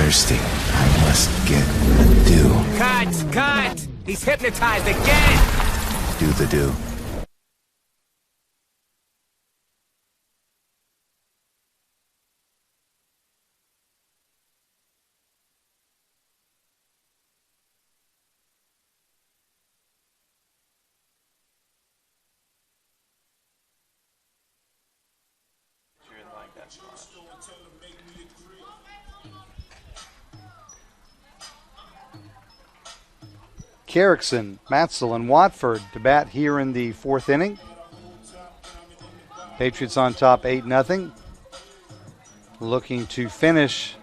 thirsty. I must get the dew. Cut! He's hypnotized again! Do the dew. Carrickson, Matzel, and Watford to bat here in the fourth inning. Patriots on top 8-0. Looking to finish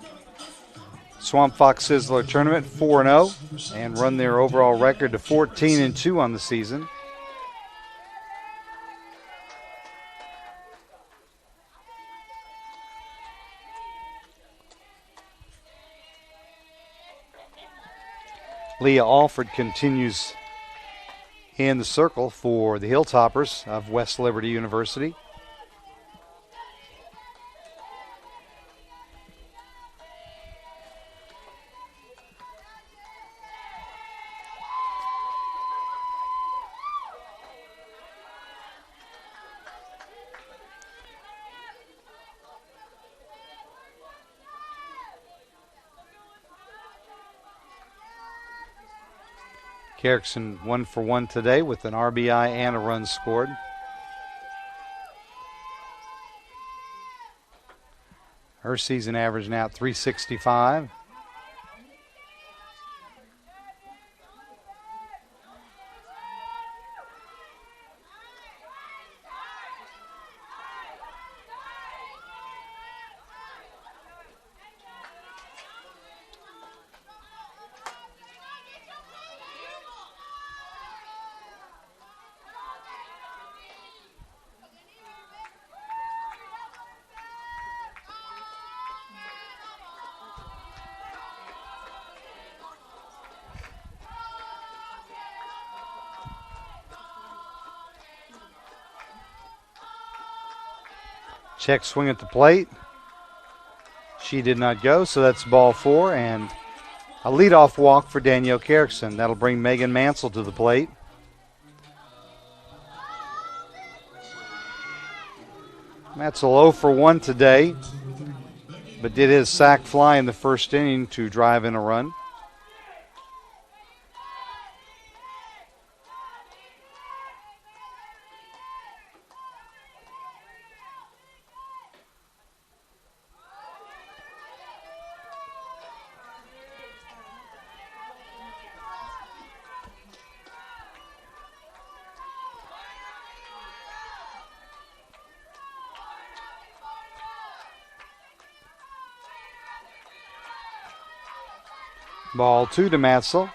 Swamp Fox Sizzler tournament 4-0 and run their overall record to 14-2 on the season. Leah Alford continues in the circle for the Hilltoppers of West Liberty University. Carrickson 1 for 1 today with an RBI and a run scored. Her season average now at .365. Check swing at the plate. She did not go, so that's ball 4 and a leadoff walk for Danielle Carrickson. That'll bring Megan Mansell to the plate. Mansell 0 for 1 today, but did his sac fly in the first inning to drive in a run. Ball 2 to Mansell.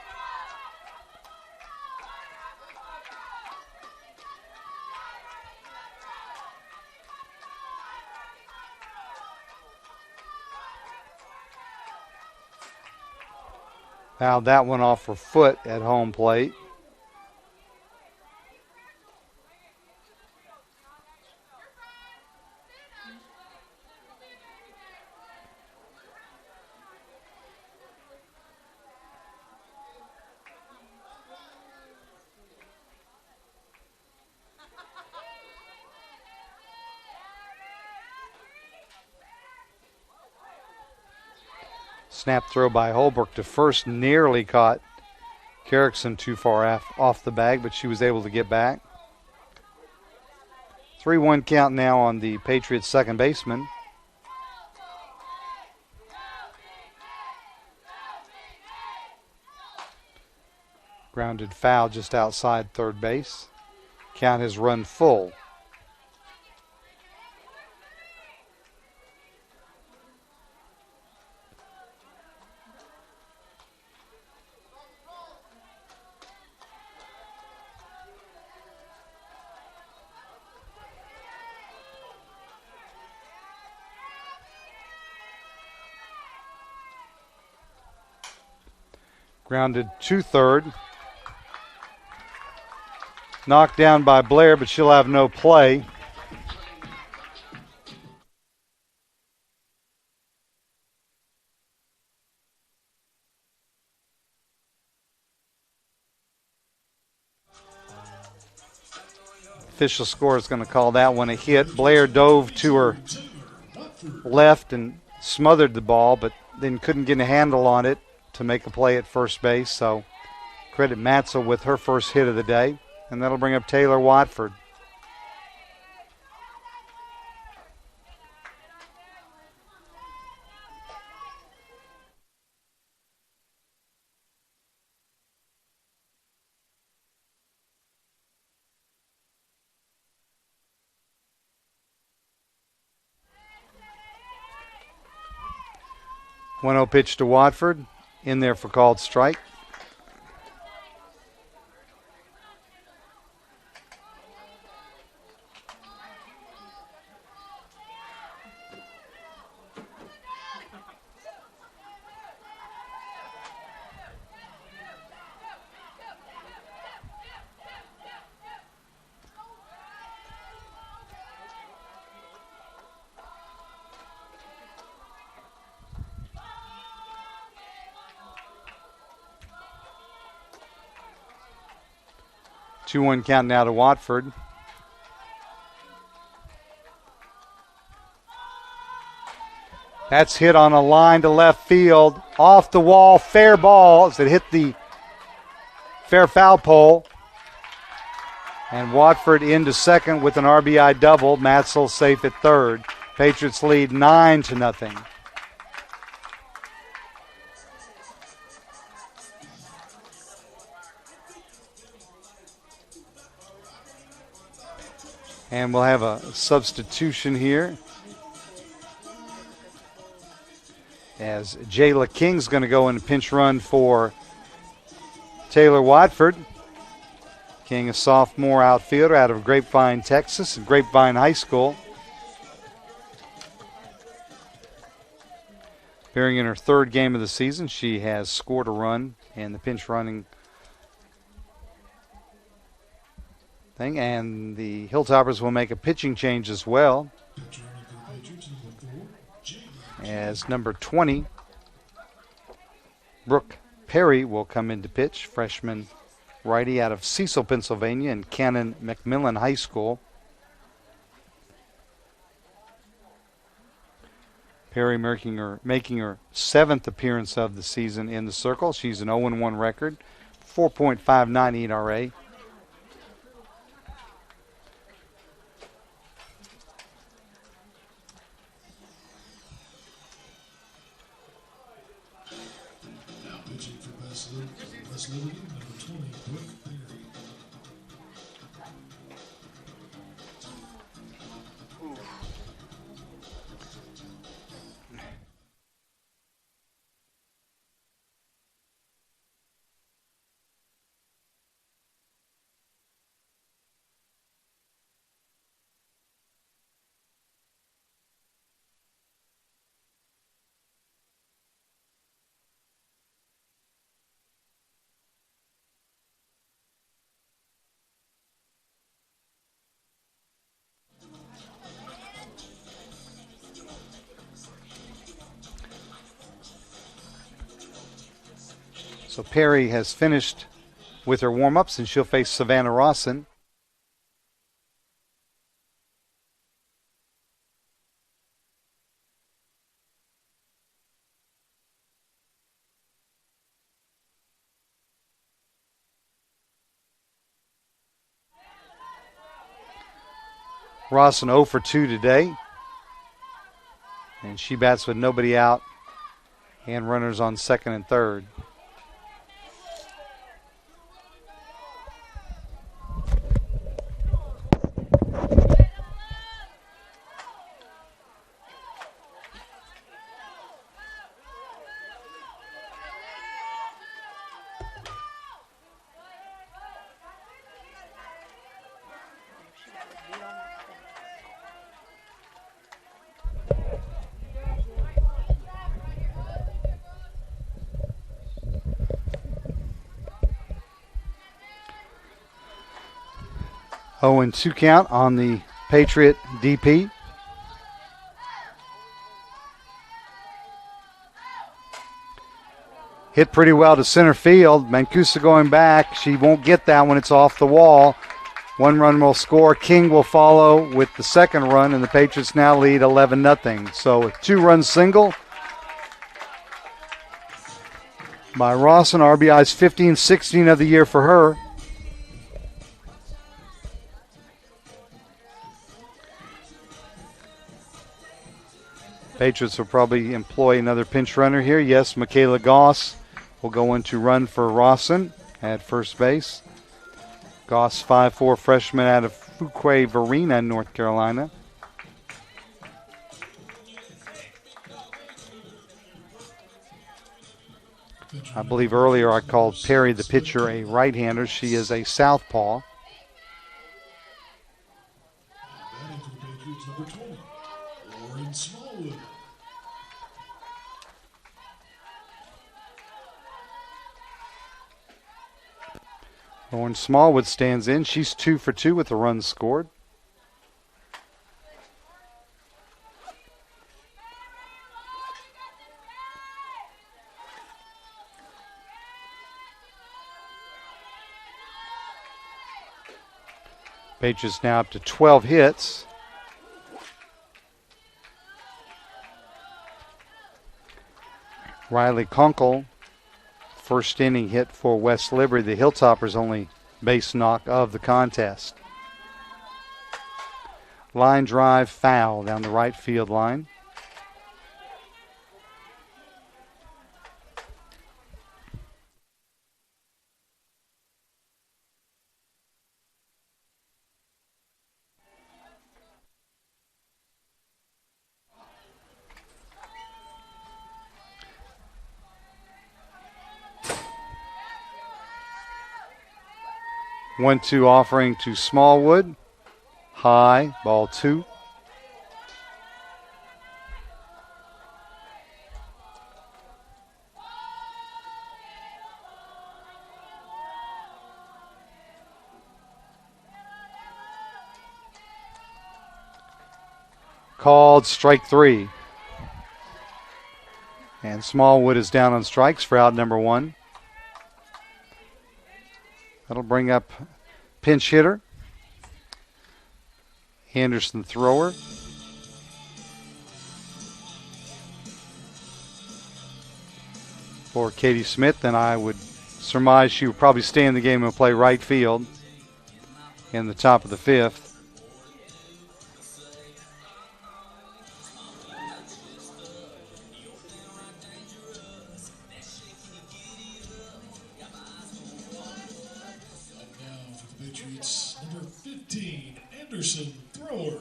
Fouled that one off her foot at home plate. Snap throw by Holbrook to first nearly caught Carrickson too far off the bag, but she was able to get back. 3-1 count now on the Patriots second baseman. Grounded foul just outside third base. Count has run full. Grounded to third. Knocked down by Blair, but she'll have no play. Official score is going to call that one a hit. Blair dove to her left and smothered the ball, but then couldn't get a handle on it to make a play at first base. So credit Matzel with her first hit of the day. And that'll bring up Taylor Watford. One 0 pitch to Watford, in there for called strike. Two-one count now to Watford. That's hit on a line to left field. Off the wall, fair ball as it hit the fair foul pole. And Watford into second with an RBI double. Matzel safe at third. Patriots lead 9-0. And we'll have a substitution here as Jayla King's going to go in a pinch run for Taylor Watford. King, a sophomore outfielder out of Grapevine, Texas, Grapevine High School. Appearing in her third game of the season, she has scored a run in the pinch running thing, and the Hilltoppers will make a pitching change as well, as number 20, Brooke Perry, will come in to pitch, freshman righty out of Cecil, Pennsylvania, and Cannon McMillan High School. Perry making her seventh appearance of the season in the circle. She's an 0-1 record, 4.59 ERA. So Perry has finished with her warm-ups, and she'll face Savannah Rawson. Rawson 0 for 2 today, and she bats with nobody out and runners on second and third. Oh, and 2 count on the Patriot DP. Hit pretty well to center field. Mancusa going back. She won't get that one. It's off the wall. One run will score. King will follow with the second run, and the Patriots now lead 11-0. So a 2-run single by Rawson. RBI's 15-16 of the year for her. Patriots will probably employ another pinch runner here. Yes, Michaela Goss will go in to run for Rawson at first base. Goss, 5'4" freshman out of Fuquay Varina, North Carolina. I believe earlier I called Perry, the pitcher, a right-hander. She is a southpaw. Batting for the Patriots, number 20, Lauren Smallwood. Lauren Smallwood stands in. She's 2 for 2 with the runs scored. Patriots now up to 12 hits. Riley Kunkel, first inning hit for West Liberty, the Hilltoppers' only base knock of the contest. Line drive foul down the right field line. One-two offering to Smallwood. High, ball 2. Called strike 3. And Smallwood is down on strikes for out number 1. That'll bring up pinch hitter. Anderson thrower. For Katie Smith, then I would surmise she would probably stay in the game and play right field in the top of the 5th. Number 15, Anderson, thrower.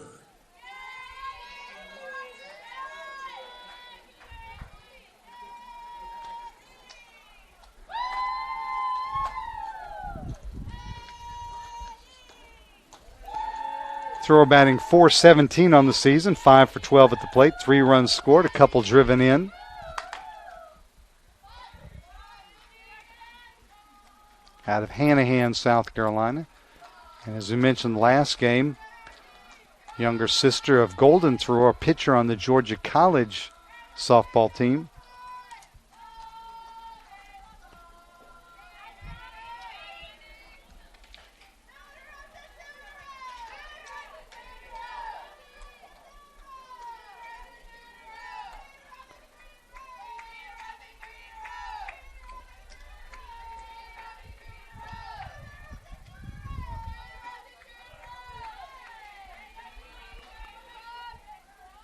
Thrower batting .417 on the season, 5 for 12 at the plate, 3 runs scored, a couple driven in. Out of Hanahan, South Carolina. And as we mentioned last game, younger sister of Golden thrower, pitcher on the Georgia College softball team.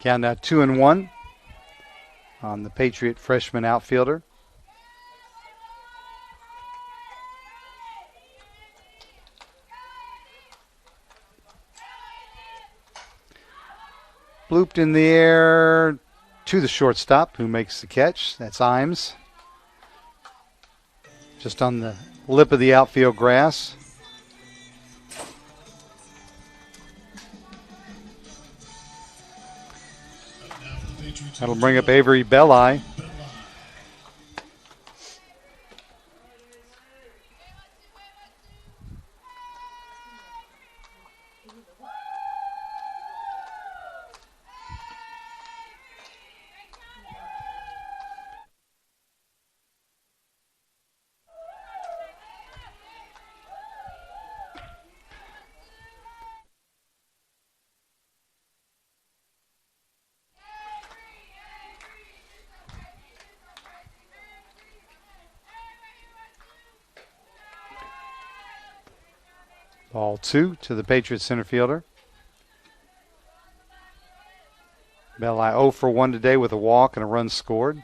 Count now 2-1 on the Patriot freshman outfielder. Blooped in the air to the shortstop, who makes the catch. That's Imes. Just on the lip of the outfield grass. That'll bring up Avery Belli. Ball 2 to the Patriots center fielder. Belli 0 for 1 today with a walk and a run scored.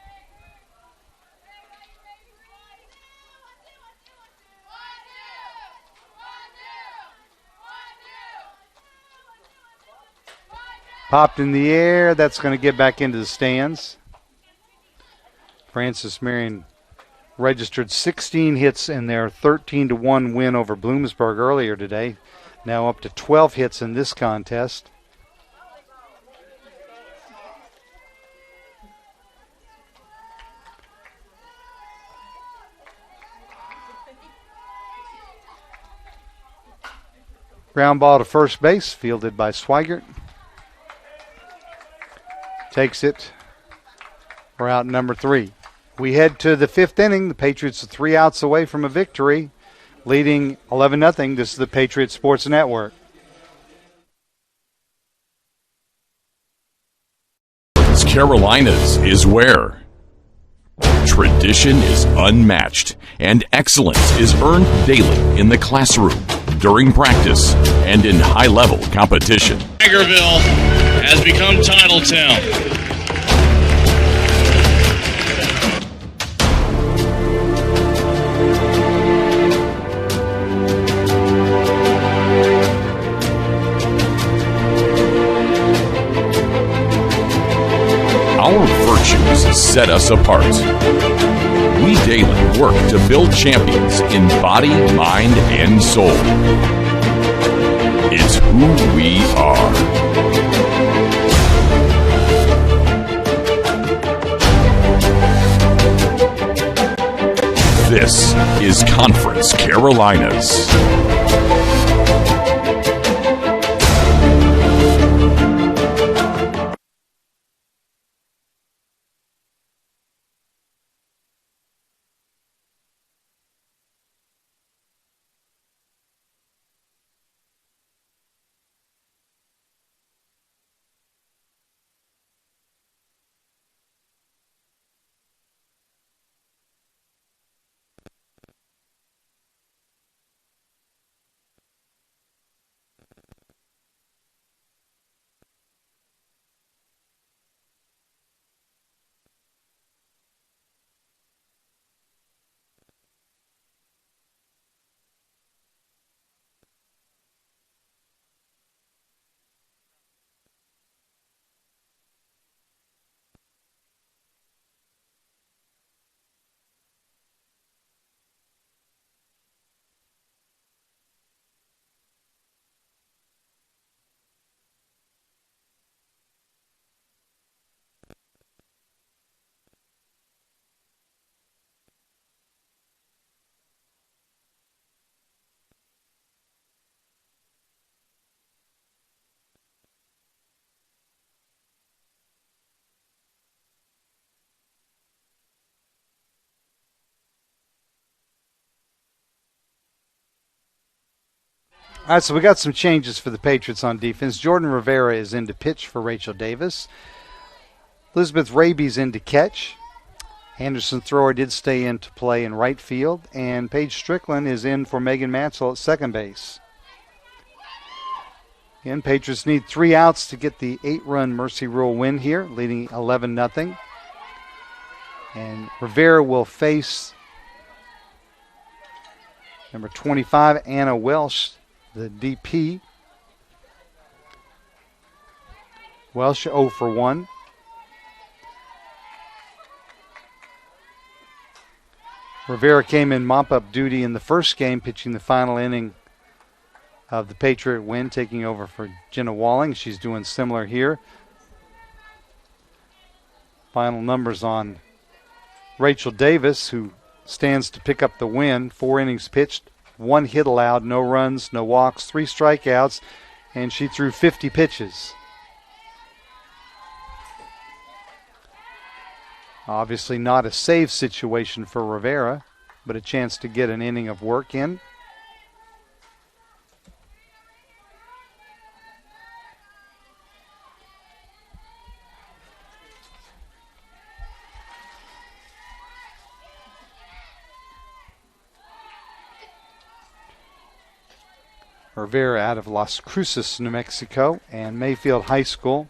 Popped in the air. That's going to get back into the stands. Francis Marion registered 16 hits in their 13-1 win over Bloomsburg earlier today. Now up to 12 hits in this contest. Ground ball to first base, fielded by Swigert. Takes it for out number 3. We head to the 5th inning. The Patriots are 3 outs away from a victory, leading 11-0. This is the Patriot Sports Network. Carolinas is where tradition is unmatched and excellence is earned daily in the classroom, during practice, and in high-level competition. Tigerville has become Titletown. Our virtues set us apart. We daily work to build champions in body, mind, and soul. It's who we are. This is Conference Carolinas. All right, so we got some changes for the Patriots on defense. Jordan Rivera is in to pitch for Rachel Davis. Elizabeth Raby's in to catch. Anderson Thrower did stay in to play in right field. And Paige Strickland is in for Megan Mansell at second base. Again, Patriots need 3 outs to get the 8-run Mercy Rule win here, leading 11-0. And Rivera will face number 25, Anna Welsh, the DP. Welsh 0 for 1. Rivera came in mop-up duty in the first game, pitching the final inning of the Patriot win, taking over for Jenna Walling. She's doing similar here. Final numbers on Rachel Davis, who stands to pick up the win. 4 innings pitched, 1 hit allowed, no runs, no walks, 3 strikeouts, and she threw 50 pitches. Obviously not a save situation for Rivera, but a chance to get an inning of work in. Rivera out of Las Cruces, New Mexico, and Mayfield High School,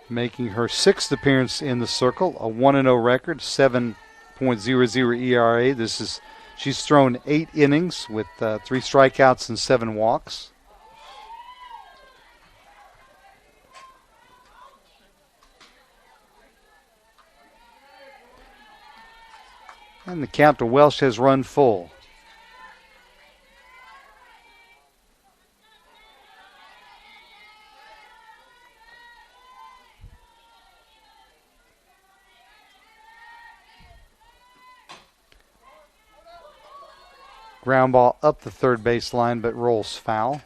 making her 6th appearance in the circle, a 1-0 record, 7.00 ERA. She's thrown 8 innings with 3 strikeouts and 7 walks. And the count to Welsh has run full. Ground ball up the third base line, but rolls foul.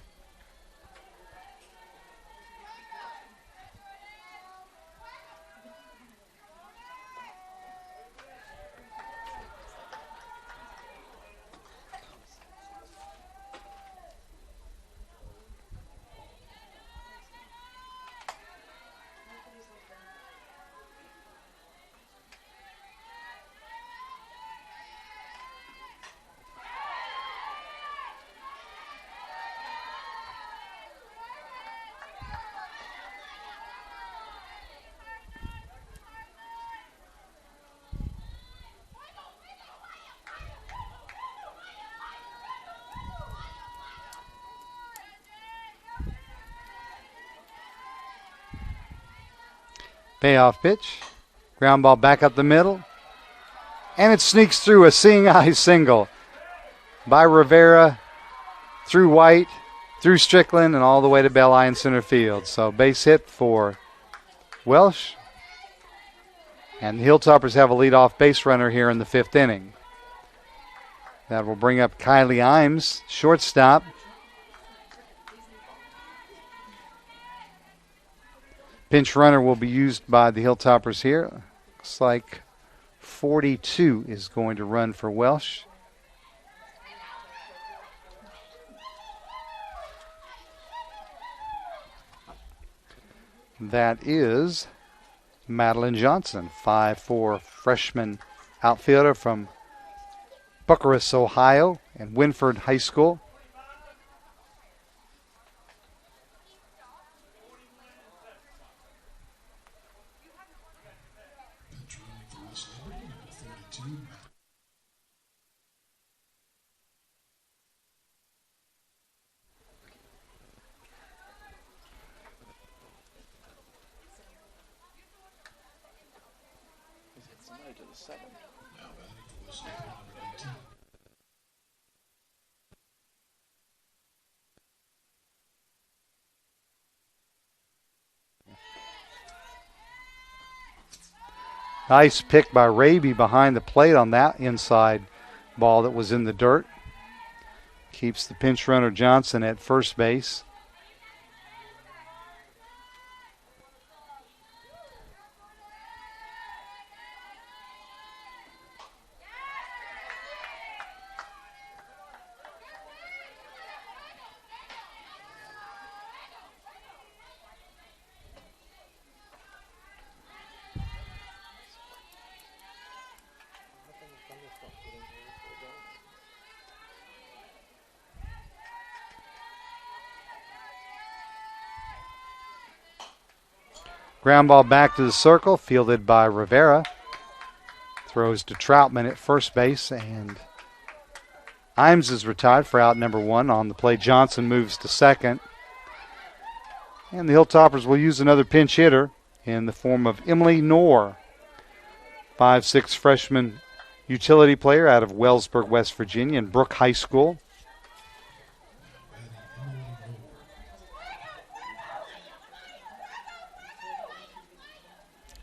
Payoff pitch. Ground ball back up the middle. And it sneaks through, a seeing eye single by Rivera, through White, through Strickland, and all the way to Belli in center field. So base hit for Welsh. And the Hilltoppers have a leadoff base runner here in the 5th inning. That will bring up Kylie Imes, shortstop. Pinch runner will be used by the Hilltoppers here. Looks like 42 is going to run for Welsh. That is Madeline Johnson, 5'4" freshman outfielder from Bucharest, Ohio, and Winford High School. Nice pick by Raby behind the plate on that inside ball that was in the dirt. Keeps the pinch runner Johnson at first base. Ground ball back to the circle, fielded by Rivera. Throws to Troutman at first base, and Imes is retired for out number 1. On the play, Johnson moves to second. And the Hilltoppers will use another pinch hitter in the form of Emily Knorr, 5'6" freshman utility player out of Wellsburg, West Virginia, and Brooke High School.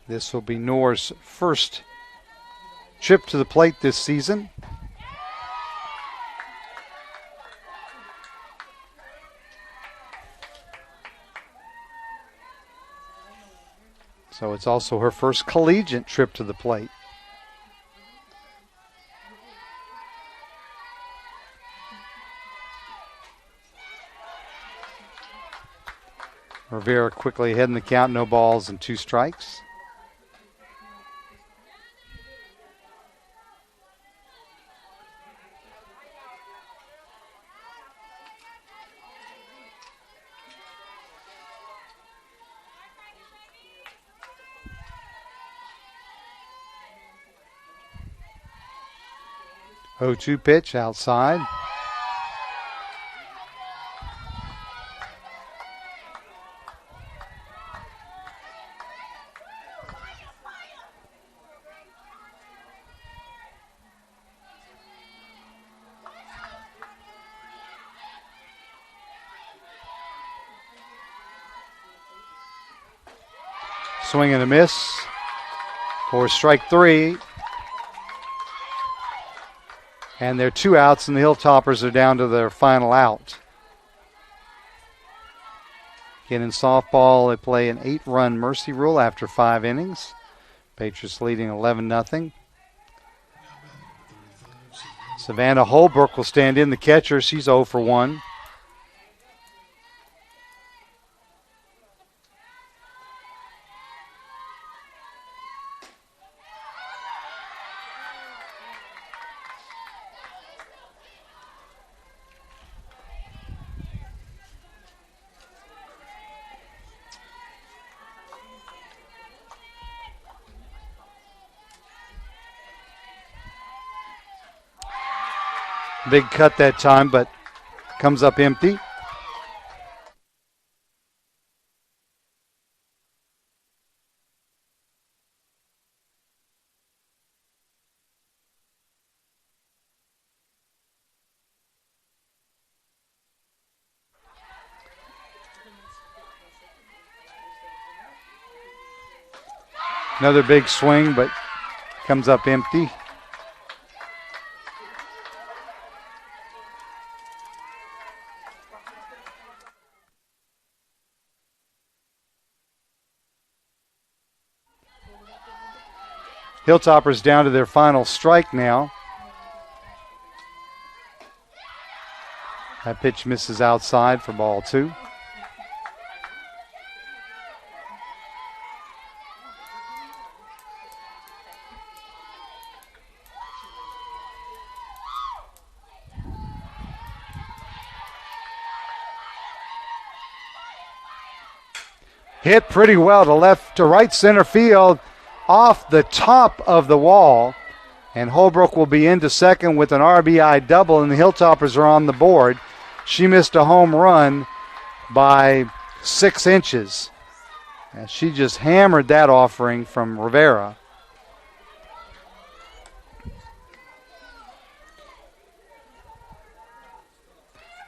This will be Knorr's first trip to the plate this season. So it's also her first collegiate trip to the plate. Rivera quickly ahead in the count, no balls and 2 strikes. 0-2 pitch outside. Swing and a miss for strike 3. And they're 2 outs, and the Hilltoppers are down to their final out. Again, in softball, they play an 8-run mercy rule after 5 innings. Patriots leading 11-0. Savannah Holbrook will stand in, the catcher. She's 0 for 1. Big cut that time, but comes up empty. Another big swing, but comes up empty. Hilltoppers down to their final strike now. That pitch misses outside for ball 2. Hit pretty well to left to right center field, off the top of the wall, and Holbrook will be into second with an RBI double, and the Hilltoppers are on the board. She missed a home run by 6 inches. And she just hammered that offering from Rivera.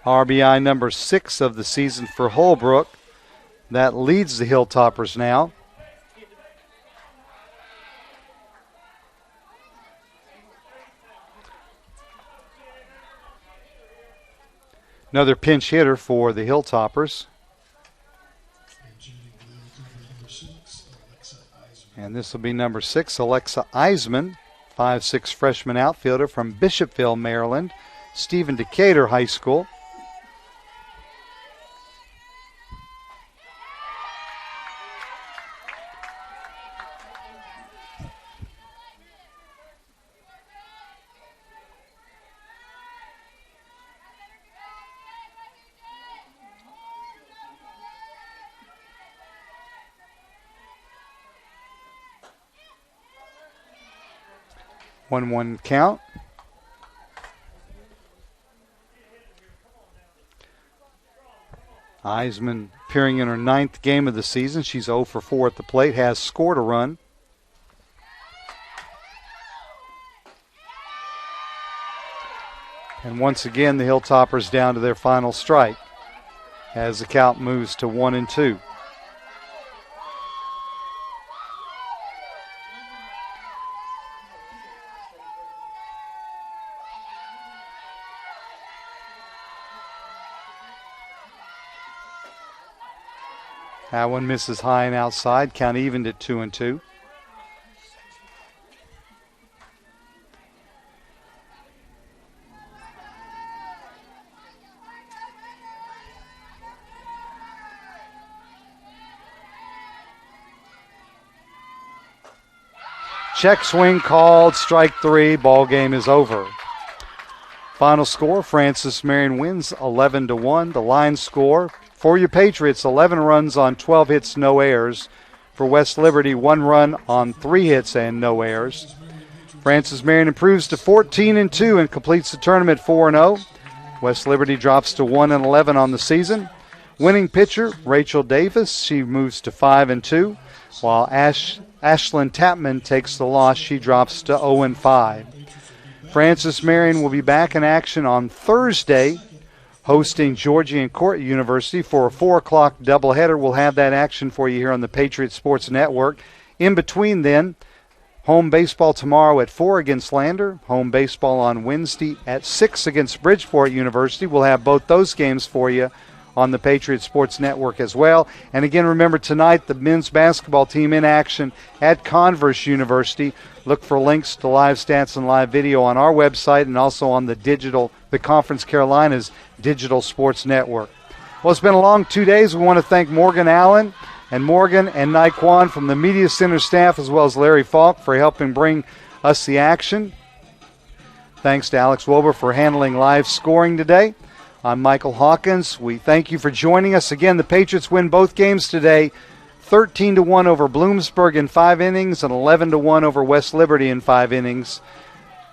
RBI number 6 of the season for Holbrook. That leads the Hilltoppers now. Another pinch hitter for the Hilltoppers. And this will be number 6, Alexa Eisman, 5'6" freshman outfielder from Bishopville, Maryland, Stephen Decatur High School. One count. Eisman appearing in her 9th game of the season. She's 0 for 4 at the plate, has scored a run. And once again, the Hilltoppers down to their final strike as the count moves to 1-2. That one misses high and outside. Count evened at 2-2. Check swing called, strike 3. Ball game is over. Final score: Francis Marion wins 11-1. The line score for your Patriots: 11 runs on 12 hits, no errors. For West Liberty, 1 run on 3 hits and no errors. Francis Marion improves to 14-2 and completes the tournament 4-0. West Liberty drops to 1-11 on the season. Winning pitcher, Rachel Davis, she moves to 5-2, while Ashlyn Tapman takes the loss. She drops to 0-5. Francis Marion will be back in action on Thursday, hosting Georgian Court University for a 4 o'clock doubleheader. We'll have that action for you here on the Patriots Sports Network. In between then, home baseball tomorrow at 4 against Lander. Home baseball on Wednesday at 6 against Bridgeport University. We'll have both those games for you on the Patriots Sports Network as well. And again, remember tonight the men's basketball team in action at Converse University. Look for links to live stats and live video on our website and also on the Conference Carolinas Digital Sports Network. Well, it's been a long 2 days. We want to thank Morgan Allen and Morgan and Naquan from the Media Center staff, as well as Larry Falk for helping bring us the action. Thanks to Alex Wilbur for handling live scoring today. I'm Michael Hawkins. We thank you for joining us. Again, the Patriots win both games today, 13-1 over Bloomsburg in 5 innings and 11-1 over West Liberty in 5 innings.